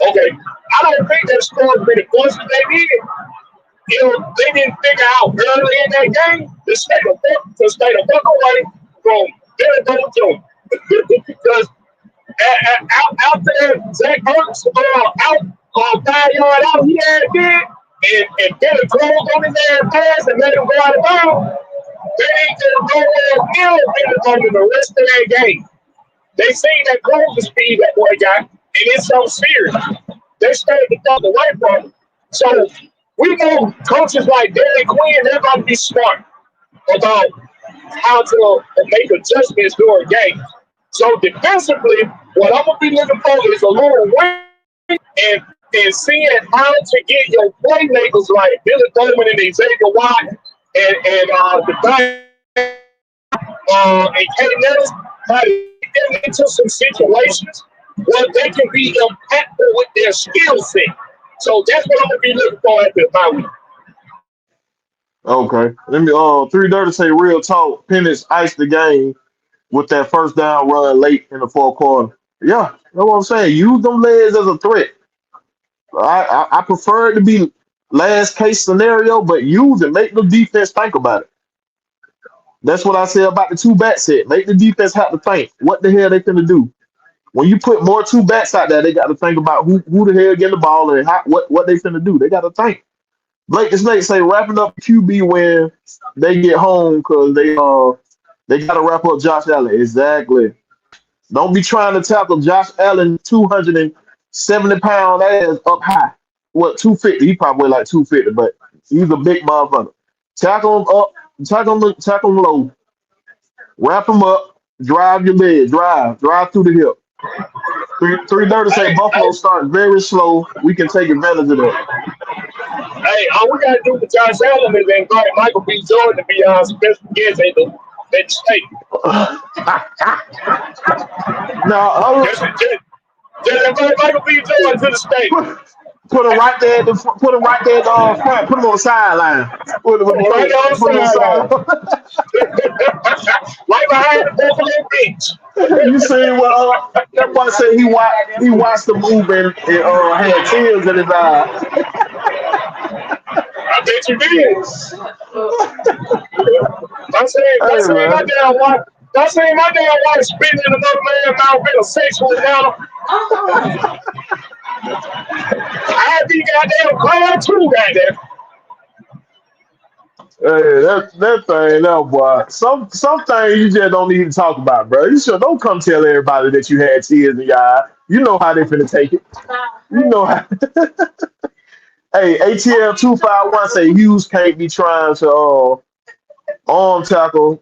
Okay, I don't think that scored many points that they did. They didn't figure out early in that game to stay the fuck away from Billy Bowman because out there, Zach Ertz out 5 yard out, he had it, and Billy closed on his ass pass and let him go out of bounds. They ain't gonna go there Billy Bowman the rest of that game. They seen that closing speed that boy got, and it's so serious. They stayed the fuck away from him. So we know coaches like Danny Quinn, they're going to be smart about how to make adjustments during games. So defensively, what I'm going to be looking for is a little win and seeing how to get your playmakers like Billy Bowman and Xavier Watt and the back and Kenny Nellis, how to get them into some situations where they can be impactful with their skill set. So that's what I'm gonna be looking for at the bye week. Okay. Let me 3 Dirty say real talk. Penix iced the game with that first down run late in the fourth quarter. Yeah, that's what I'm saying. Use them legs as a threat. I prefer it to be last case scenario, but use it. Make the defense think about it. That's what I said about the two back set. Make the defense have to think. What the hell they finna do? When you put more two backs out there, they got to think about who the hell getting the ball and what they finna do. They got to think. Blake the Snake say wrapping up QB when they get home because they got to wrap up Josh Allen. Exactly. Don't be trying to tackle Josh Allen 270-pound ass up high. What 250? He probably weigh like 250, but he's a big motherfucker. Tackle him up, tackle him low, wrap him up, drive your leg, drive through the hip. 3 Dirty say Buffalo starts very slow. We can take advantage of that. Hey, all we gotta do for Josh Allen is invite Michael B. Jordan to be our special guest at the state. No, Just invite Michael B. Jordan to the state. put him right there. Put him right there at the front. Put him on the sideline. Put him on the sideline. Right behind the Buffalo bench. You see what that boy said he watched the movie and had tears in his eyes. I bet you did. I saying my damn wife spitting in another man's mouth in a sexual manner. I had these goddamn clown too, goddamn. Hey, that thing, that boy. Some things you just don't need to talk about, bro. You sure don't come tell everybody that you had tears in your eye. You know how they finna take it. You know how. Hey, ATL 251 say Hughes can't be trying to arm tackle.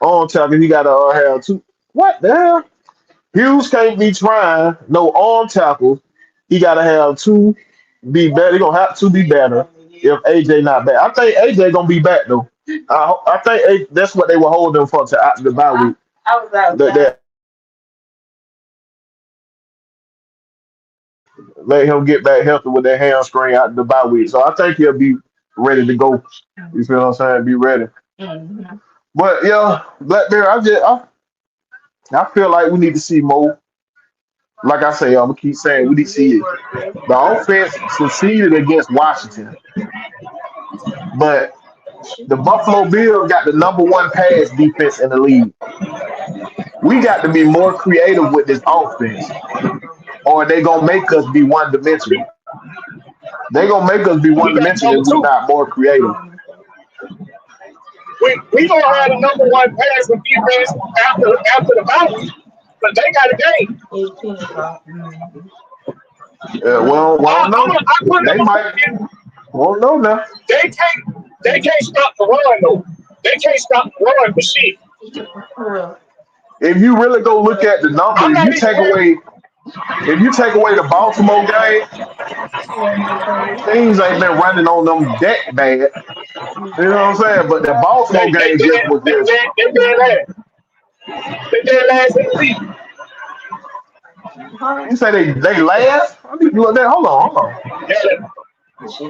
He got to have two. What the hell? Hughes can't be trying no arm tackle he got to have two be better. He gonna have to be better if AJ not back. I think AJ gonna be back though. I think that's what they were holding for to after the bye week. That let him get back healthy with that hamstring out the bye week. So I think he'll be ready to go. You feel what I'm saying? Be ready. But yeah, Blackberry, I feel like we need to see more. Like I say, I'm gonna keep saying we need to see it. The offense succeeded against Washington, but the Buffalo Bills got the number one pass defense in the league. We got to be more creative with this offense, or they gonna make us be one dimensional. They gonna make us be one We got dimensional number if we're two. not more creative. We gonna have the number one passing defense after the bye, but they got a game. Well, no, I put they them might. on. Well, no, now. They can't stop the run though. They can't stop the run for shit. If you really go look at the I'm numbers, not even worried. if you take away the Baltimore game, things ain't been running on them that bad. You know what I'm saying? But the Baltimore They game just did was they just. did they did last. They did last in the league. You say they last? I need to look that. Hold on.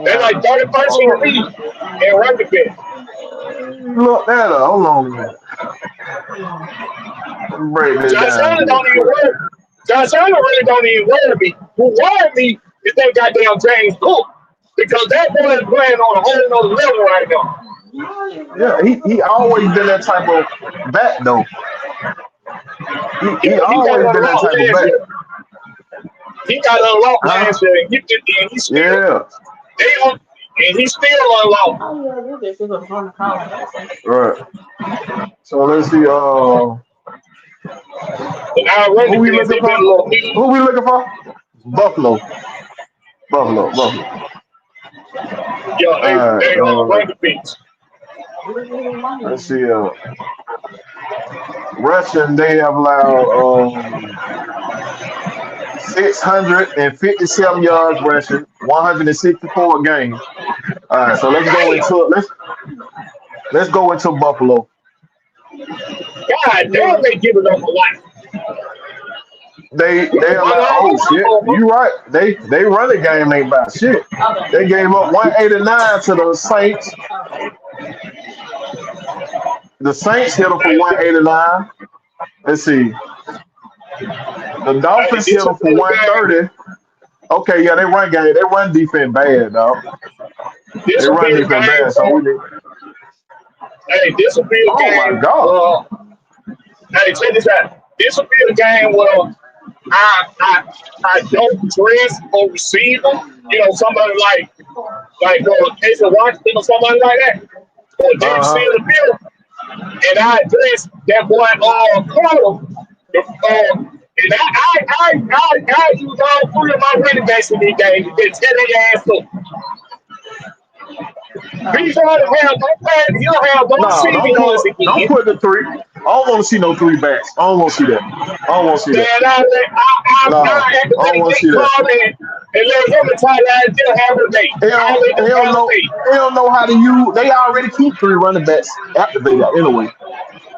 They're like 31st in the league and run the bit. Look that up. Hold on a minute. Let me break this Josh down Allen real don't even quick. worry. Josh Allen really don't even worry me. Who worried me is that goddamn James Cook. Because that boy is playing on a whole nother level right now. Yeah, he always been that type of back though. He He got always been that unlocked type of last back. year. He got unlocked Huh? last year, and he still Yeah. they on, and he's still unlocked. Right. So let's see. And now Who running we backs, looking they've been a for? little mean. Who we looking for? Buffalo. Buffalo. Yeah, All right. they running backs. Let's see. Russian, they have allowed 657 yards rushing, 164 a game. All right, so Damn, let's go into Buffalo. God damn, they giving up a lot. They allow. Oh shit, you right. They running game ain't about shit. They gave up 189 to the Saints. The Saints hit them for 189. Let's see. The Hey, Dolphins hit this them will for be a game. 130. Okay, yeah, they run game. They run defense bad, dog. This They will be run a defense game bad. So we for. need. Hey, this will be a Oh my game. God. Hey, check this out. This will be a game where I don't dress or receiver. You know, somebody like Casey Washington or somebody like that, or Derek Uh huh. Seal the field, and I address that boy corner. And I use all three of my running backs in these games to tear their ass up. These are the hell don't play. You don't No, see me on this don't again. put the three. I don't want to see no three backs. I don't want to see that. I don't want to see Then that. No, I I don't activate want to Nick see that. Cobb and let him and Tyler still have a date. They I don't, let they them don't have a know. date. They don't know how to use. They already keep three running backs activated anyway.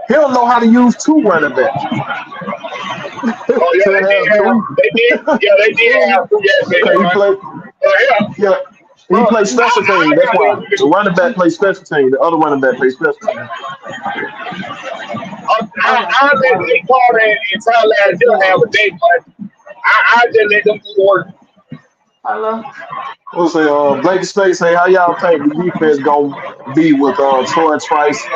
He don't know how to use two running backs Oh to yeah, they did have have. three. They did. Yeah, they did have two yesterday. Okay, You're he right. played. Yeah. Yeah, he Bro, plays special teams. I That's got why the it. running back plays special teams. The other running back plays special teams. I let Nick Cobb and Tyler still have a date, but I just let them do work. We'll say, Blake State say, how y'all think the defense gonna be with Troy Trice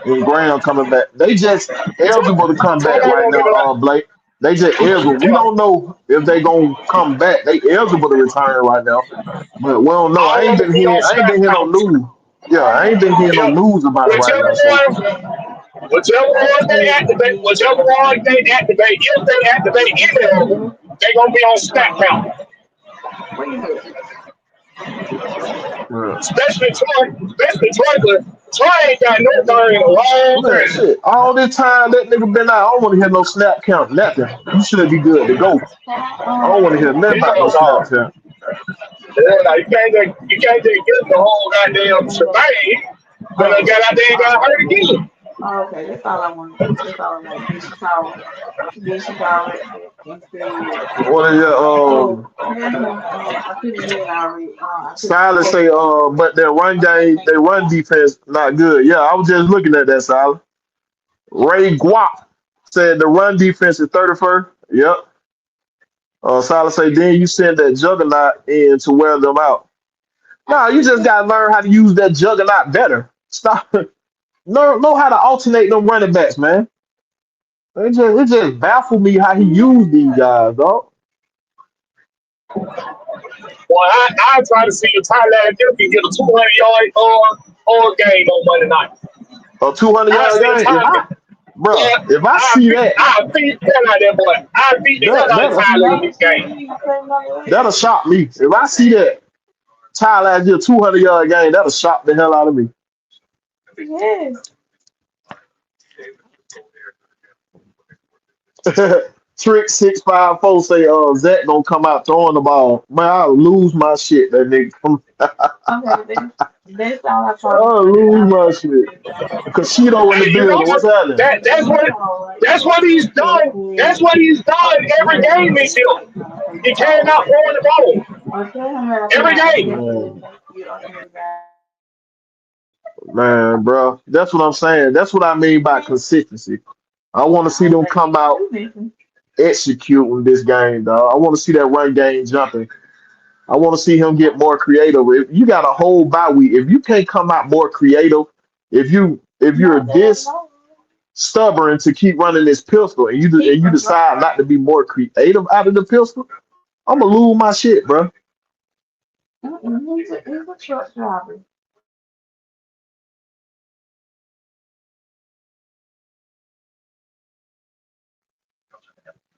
and Graham coming back? They just eligible to come Troy back not right gonna now, give it up. Blake. They just eligible. We Yeah. don't know if they gonna come back. They eligible to return right now, but we don't know. All of them be on I ain't snap been hearing no counts. news. Yeah, I ain't been hearing no Yeah. news about it right Whichever now. So, one they activate, whichever one they activate, if they activate any of them, they gonna be on snap count. yeah. Especially Troy, Troy ain't got no third in a long Man, time. shit. All this time that nigga been out, I don't want to hear no snap count, nothing. You should be good to go. I don't want to hear nothing He about no knows snap all. count. Yeah, like, you can't just get the whole goddamn shebang. But I got out there and got hurt again. Okay, that's all I want. That's all I want. Dishes power. Dishes power. And say, What is your oh, yeah, I put it in already. I put it Silas say, but their run game, their run defense not good. Yeah, I was just looking at that, Silas. Ray Guap said the run defense is 31st. Yep. Silas say, then you send that juggernaut in to wear them out. No, you just gotta learn how to use that juggernaut better. Stop. Know how to alternate them running backs, man. It just baffled me how he used these guys, dog. Well, I try to see if Tyler Hill can get a 200-yard on game on Monday night. A 200 I yard see game. Tyler. If I see that, I beat the hell out of that boy. I beat the hell out of Tyler in this game. that'll shock me. If I see that Tyler has a 200-yard game, that'll shock the hell out of me. yes. Trick 654 say, Zach gonna come out throwing the ball. Man, I'll lose my shit. That nigga come. Okay, that's all I try I'll lose my shit. Casino in Hey, the you know building. What's what? happening? That's what he's done. That's what he's done every game this year. He came out throwing the ball every game. Man, bro, that's what I'm saying. That's what I mean by consistency. I want to see them come out executing this game, dog. I want to see that run game jumping. I want to see him get more creative. If you got a whole bye week, if you can't come out more creative, if you're this stubborn to keep running this pistol and you decide not to be more creative out of the pistol, I'm gonna lose my shit, bro. He's a truck driver.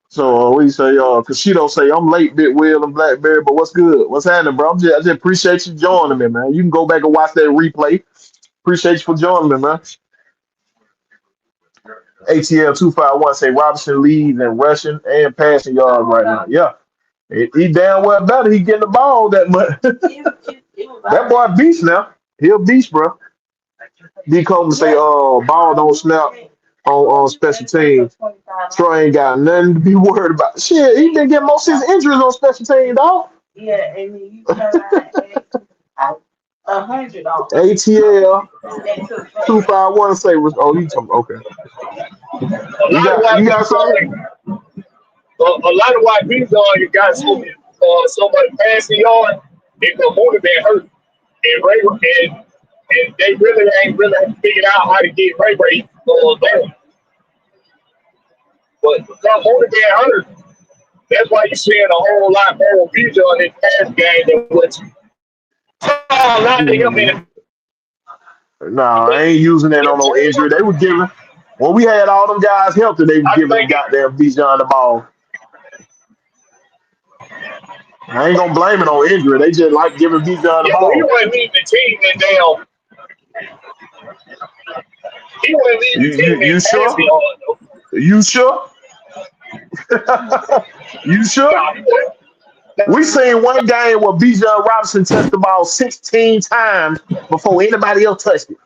So we say, Casito say I'm late, Bit Will and Blackberry, but what's good? What's happening, bro? I just appreciate you joining me, man. You can go back and watch that replay. Appreciate you for joining me, man. ATL 251 say Robinson leads in rushing and passing yards right now. Yeah, he damn well better. He getting the ball that much. That boy a beast now. He a beast, bro. D. Coleman say, ball don't snap on special teams. Troy ain't got nothing to be worried about. Shit, he been getting most of his injuries on special teams, dog. Yeah, and then you turn around and $100. ATL 251 say was he talking okay. You got something? A lot of white people you got so much passing yard, they can motivate hurt. And they really ain't figured out how to get Ray going. But because motivate hurt, that's why you're seeing a whole lot more views on this pass game than what you saw a lot of him in. Nah, I ain't using that on no injury. They were giving when we had all them guys healthy, they were giving goddamn Bijan the ball. I ain't gonna blame it on injury. They just like giving Bijan the ball. He wasn't leading the team in damn. He wasn't leading the team in passing yard, though. You sure? You sure? We seen one game where Bijan Robinson touched the ball 16 times before anybody else touched it.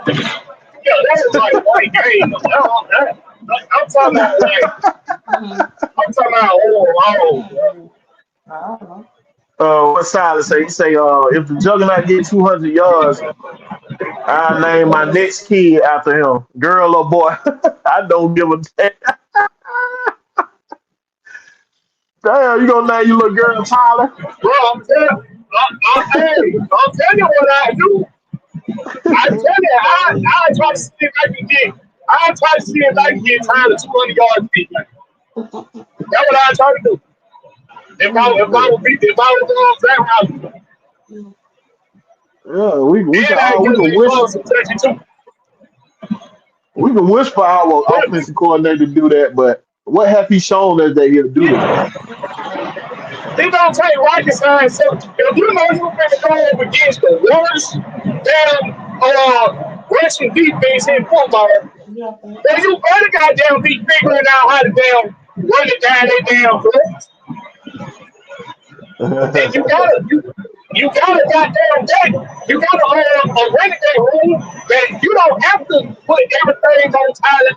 Yeah, that's like one game. I'm talking about What Silas say? He say, if the Juggernaut get 200 yards, I'll name my next kid after him. Girl or boy. I don't give a damn. Damn, you gonna name your little girl Tyler? Bro, I'm telling you what I do. I tell you, I try to see if I can get. I try to see if I can get Tyler 200 yards. That's what I try to do. If I was that route. Yeah, we can wish for our offensive coordinator to do that, but what have he shown us that he'll do that? It don't take rocket science. So if you know you're going to go up against the worst damn rushing defense in football, then you better goddamn be figuring out how to damn run it down their damn throats. And you gotta goddamn that. You gotta a renegade rule that you don't have to put everything on Tyler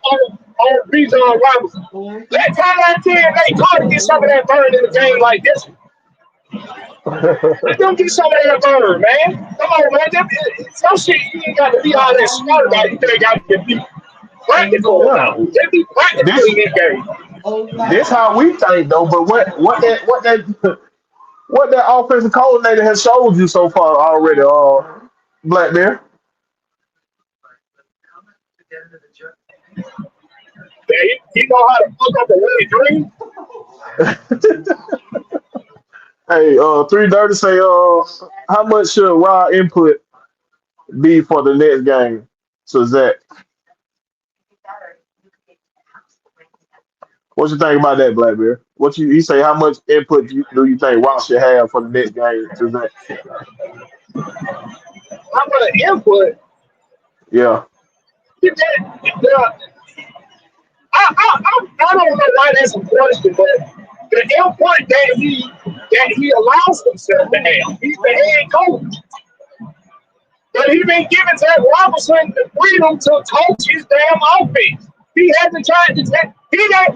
on Bijan Robinson. Let Tyler 10 they caught to get some of that burn in the game like this. Let them get some of that burn, man. Come on, man. Some shit you ain't got to be all that smart about it. You got to be practical Yeah. now. Just be practical This in this game. this how we think though, but what that offensive coordinator has showed you so far already, Black Bear? Yeah, he know how to fuck up a winning dream. Hey, 330 say, how much should raw input be for the next game? So Zach, what you think about that, Black Bear? He say? How much input do you think Ross should have for the next game? To Zach? I'm gonna input. Yeah. I don't know why that's a question, but the input that he allows himself to have, he's the head coach. But he been giving Zach Robinson the freedom to coach his damn offense. He hasn't tried to take. He got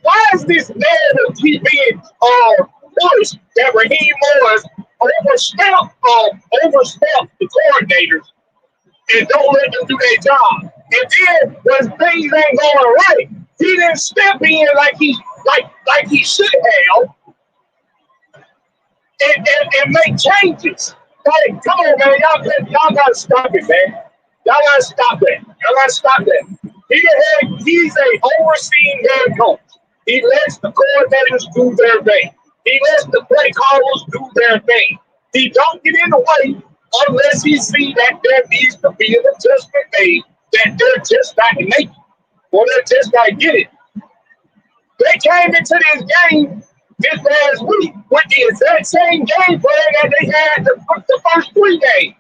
why is this narrative keep being pushed that Raheem Morris overstepped the coordinators and don't let them do their job. And then when things ain't going right, he didn't step in like he should have and make changes. Like, come on, man, y'all gotta stop it, man. Y'all gotta stop that. Y'all gotta stop that. He's a overseeing head coach. He lets the coordinators do their thing. He lets the play callers do their thing. He don't get in the way unless he see that there needs to be an adjustment made that they're just not making or they're just not get it. They came into this game this last week with the exact same game plan that they had the first three games.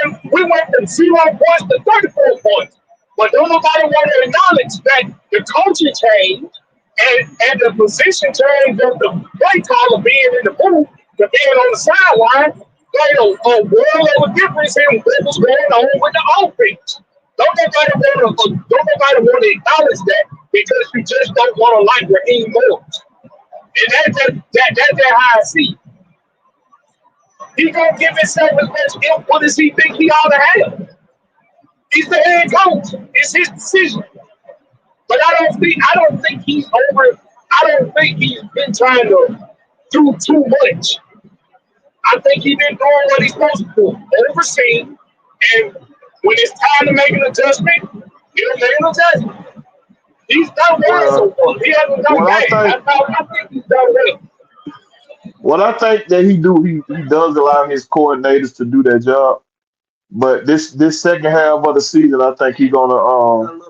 And we went from 0 points to 34 points. But don't nobody want to acknowledge that the coaching change and the position change of the play caller being in the booth to being on the sideline made a world of a difference in what was going on with the offense. Don't nobody want to acknowledge that because you just don't want to like Raheem Morris. And that's how I see it. He gonna give himself as much input as he think he ought to have. He's the head coach. It's his decision. But I don't think he's over. I don't think he's been trying to do too much. I think he's been doing what he's supposed to do, overseen, and when it's time to make an adjustment, he'll make an adjustment. He's done well so far. He hasn't done bad. I think he's done well. What I think that he does allow his coordinators to do their job. But this second half of the season, I think he's gonna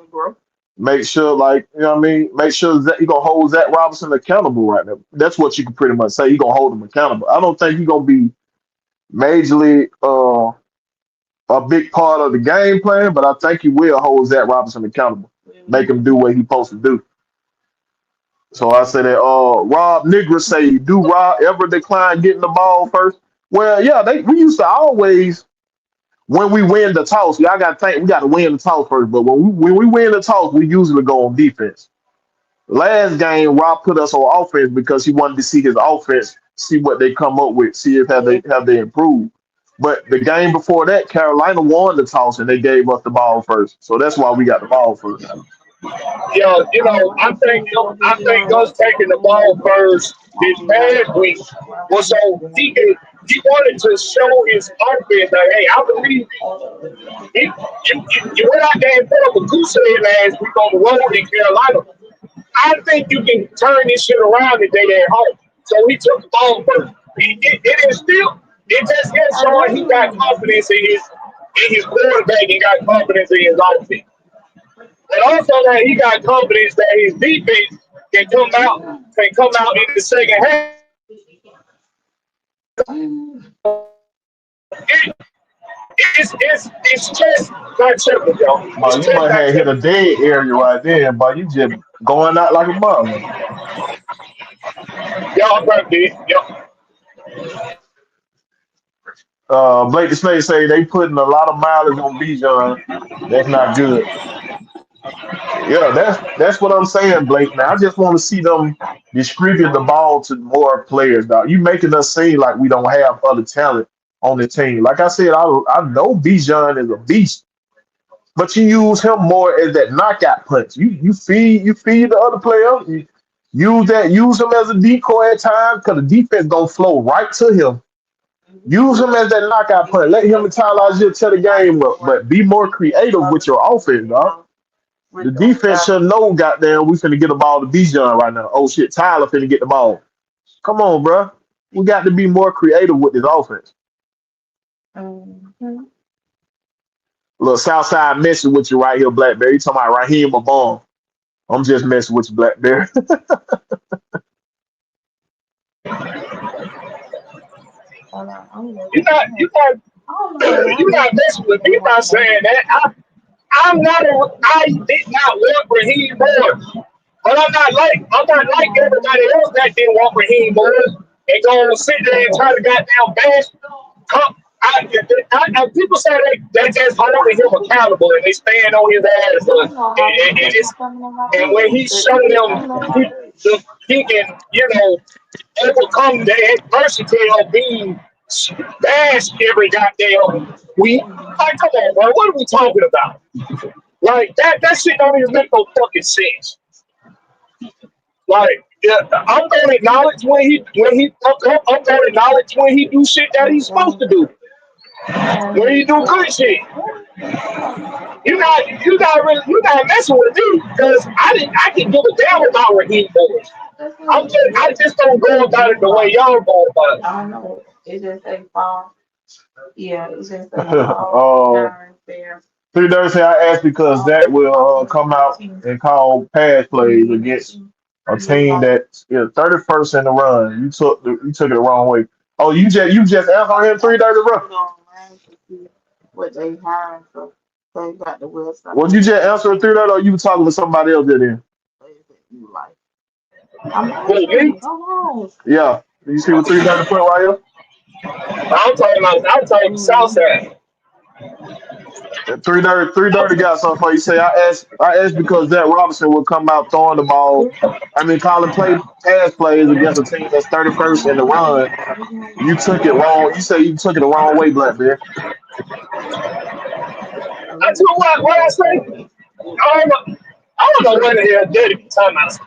make sure, like, you know what I mean, make sure that he's gonna hold Zach Robinson accountable right now. That's what you can pretty much say. He's gonna hold him accountable. I don't think he's gonna be majorly a big part of the game plan, but I think he will hold Zach Robinson accountable, make him do what he's supposed to do. So I say that Rob Nigger say, do Rob ever decline getting the ball first? Well, yeah, we used to always, when we win the toss, y'all got to think we got to win the toss first. But when we win the toss, we usually go on defense. Last game, Rob put us on offense because he wanted to see his offense, see what they come up with, see if have they improved. But the game before that, Carolina won the toss and they gave us the ball first. So that's why we got the ball first. Yeah, I think us taking the ball first this past week was so he wanted to show his offense that, hey, I believe you went out there and put up a goose egg last week on the road in Carolina. I think you can turn this shit around today at home. So he took the ball first. It just gets showing he got confidence in his quarterback and got confidence in his offense. And also that he got confidence that his defense can come out in the second half. It, it's just not simple, yo. It's But you just might not have hit a simple. dead area right there, but you just going out like a mother. Y'all probably did. Yo, Blake the Snake say they putting a lot of mileage on Bijan. That's not good. Yeah, that's what I'm saying, Blake. Now I just want to see them distribute the ball to more players. Dog. You making us seem like we don't have other talent on the team. Like I said, I know Bijan is a beast, but you use him more as that knockout punch. You feed the other player. You use him as a decoy at times because the defense gonna flow right to him. Use him as that knockout punch. Let him and Tyler just tear the game up, but be more creative with your offense, dog. The defense should know, goddamn, we finna get the ball to Bijan right now. Oh shit, Tyler finna get the ball. Come on, bro. We got to be more creative with this offense. Mhm. Look, Southside messing with you right here, Blackberry. You talking about Raheem or bomb? I'm just messing with you, Blackberry. Hold on, I'm you're looking. not, you're not, I don't know what you're not messing with me by saying that. I did not want Raheem Morris, but I'm not like everybody else that didn't want Raheem Morris and go sit there and try to goddamn bash. Come, people say they just holding him accountable and they stand on his ass, I don't know how and, these and, people it's, coming in my and when room, he but showed I them don't know how he can, overcome the adversity of being bashed every goddamn week. Like, come on, bro, what are we talking about? Like that shit don't even make no fucking sense. Like, yeah, I'm gonna acknowledge when he fuck up. I'm gonna acknowledge when he do shit that he's supposed to do. When he do good shit. You're not messing with me because I can give a damn about Raheem Boys. I just don't go about it the way y'all go about it. I don't know. It just say fall. Yeah, it just say fall uh, down there. 330 say I asked because that will come out and call pass plays against a team that is 31st in the run. You took it the wrong way. Oh, you just asked on him 330, bro. What they hiring, so they got the website. Was you just answering 330 or you were talking to somebody else there then? You like? I'm Who, me? answering. Hold Yeah. You see what 330 put right here? I'm talking Southside. 330 got something for you. Say I asked because Zach Robinson will come out throwing the ball. I mean, calling pass plays against a team that's 31st in the run. You took it wrong. You say you took it the wrong way, Blackbeard. I told what I say. I don't know what the hell Daddy be talking about.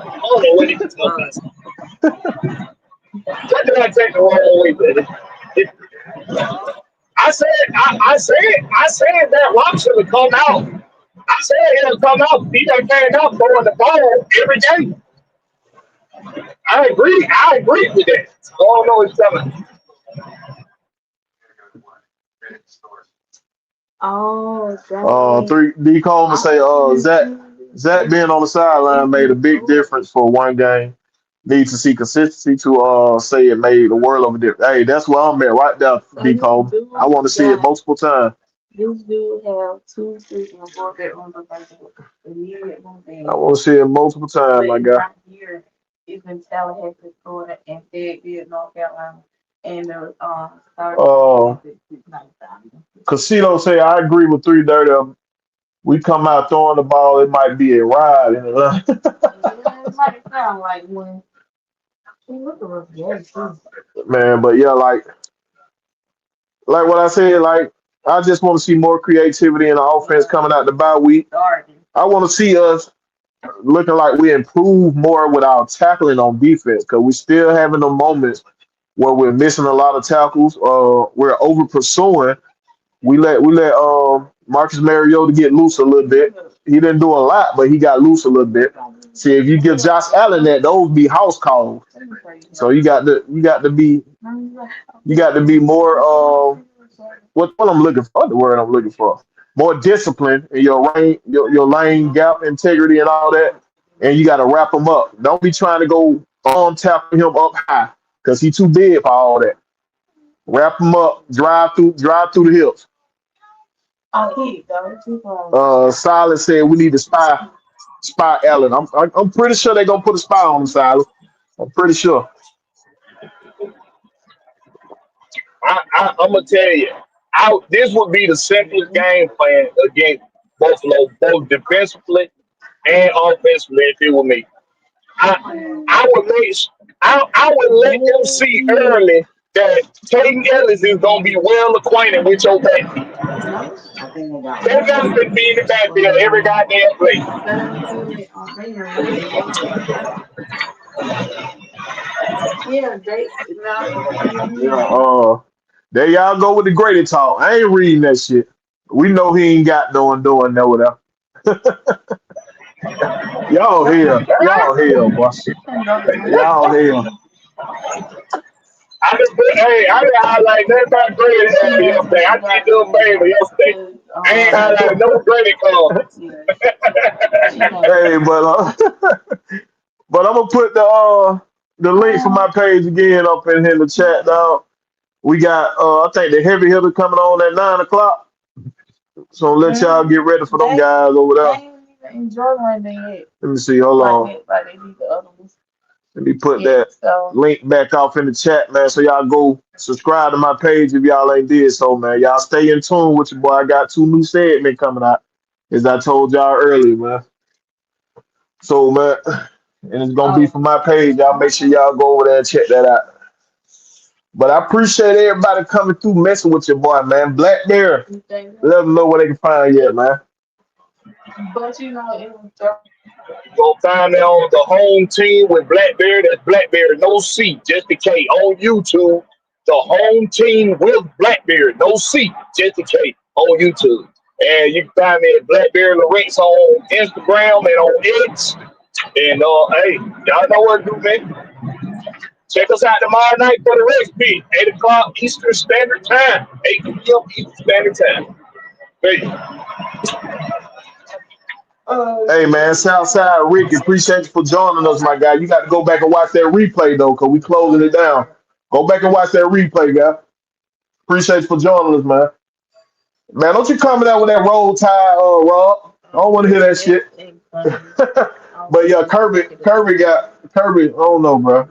I don't know what he be talking about. What did I take the wrong way, baby? I said that Robinson would come out. I said he'll come out. He done came out throwing the ball every day. I agree with that. I don't know what he's talking about. Oh, dang. 3D Coleman I say don't Zach being on the sideline made a big difference for one game. Need to see consistency to say it made a world of a difference. Hey, that's where I'm at right there, D Coleman. I want to see it multiple times. This dude have 2, 3, and 4 bedrooms available. Immediate room I bed. want to see it multiple times, my But guy. right here is in Tallahassee, Florida, and Fayetteville, North Carolina, and the starting Uh, is $690. Casino say I agree with 330. We come out throwing the ball, it might be a ride. It might sound like when we look at us, yeah, too. Man, but yeah, like what I said, like I just want to see more creativity in the offense coming out the bye week. Starting. I want to see us looking like we improve more with our tackling on defense because we still having the moments where we're missing a lot of tackles. We're over pursuing. We let Marcus Mariota get loose a little bit. He didn't do a lot, but he got loose a little bit. See, if you give Josh Allen that, those be house calls. So you got to be more what I'm looking for, the word I'm looking for. More discipline in your lane, your lane gap integrity and all that. and you got to wrap him up. Don't be trying to go on tapping him up high because he too big for all that. Wrap him up, drive through the hips. Oh, here you go. Keep on. Silent said we need to spy Allen. I'm pretty sure they're gonna put a spy on him, Silent. I'm pretty sure. I'm gonna tell you, this would be the simplest game plan against Buffalo, both defensively and offensively. If it were me, I would make I would let them see early that Tayton Ellis is gonna be well acquainted with your backfield. That guy's been being in the backfield every goddamn play. Yeah, they. Yeah. No. There y'all go with the Grady talk. I ain't reading that shit. We know he ain't got doing no without. Y'all here, boss. Y'all here. I didn't highlight nothing about Grady yesterday. I did do a favor yesterday. I ain't highlighted no Grady comments. Hey, but I'm gonna put the link for my page again up in here in the chat, dog. We got I think the heavy hitter coming on at 9 o'clock. So let y'all get ready for them guys over there. They ain't even enjoy London yet. Let me see. Hold on. Like they do the other ones. Let me put Yeah, that so link back off in the chat, man. So y'all go subscribe to my page if y'all ain't did so, man. Y'all stay in tune with your boy. I got 2 new segments coming out, as I told y'all earlier, man. So, man, and it's gonna be from my page. Y'all make sure y'all go over there and check that out. But I appreciate everybody coming through, messing with your boy, man. Black Bear, let them know where they can find you at, man. but you know it was Go find me on the home team with Blackberry. That's Blackberry, no C, just the K on YouTube. The home team with Blackberry, no C, just the K on YouTube. And you can find me at Blackberry Lawrence on Instagram and on X. And hey, y'all know what to do, man. Check us out tomorrow night for the Rex Pit, 8 o'clock Eastern Standard Time, 8 p.m. Eastern Standard Time. Hey. Hey, man, Southside Rick, appreciate you for joining us, my guy. You got to go back and watch that replay, though, because we closing it down. Go back and watch that replay, guy. Appreciate you for joining us, man. Man, don't you coming out with that roll tide, Rob? I don't want to hear that shit. But yeah, Kirby, I don't know, bro.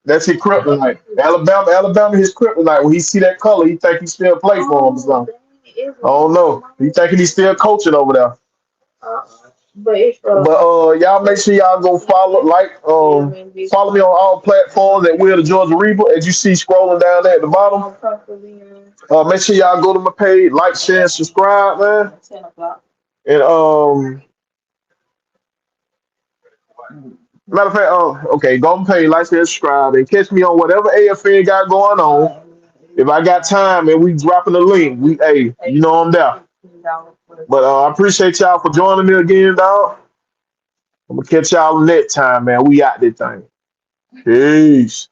That's his kryptonite. Alabama, his kryptonite. When he see that color, he think he still play for him or something. I don't know. He thinking he's still coaching over there. But y'all make sure y'all go follow me on all platforms at Will the Georgia Reaper, as you see scrolling down there at the bottom. Make sure y'all go to my page, like, share, and subscribe, man. And matter of fact, okay, go on page, like, share, subscribe, and catch me on whatever AFN got going on. If I got time and we dropping the link, you know I'm there. But I appreciate y'all for joining me again, dog. I'm gonna catch y'all next time, man. We out this thing. Peace.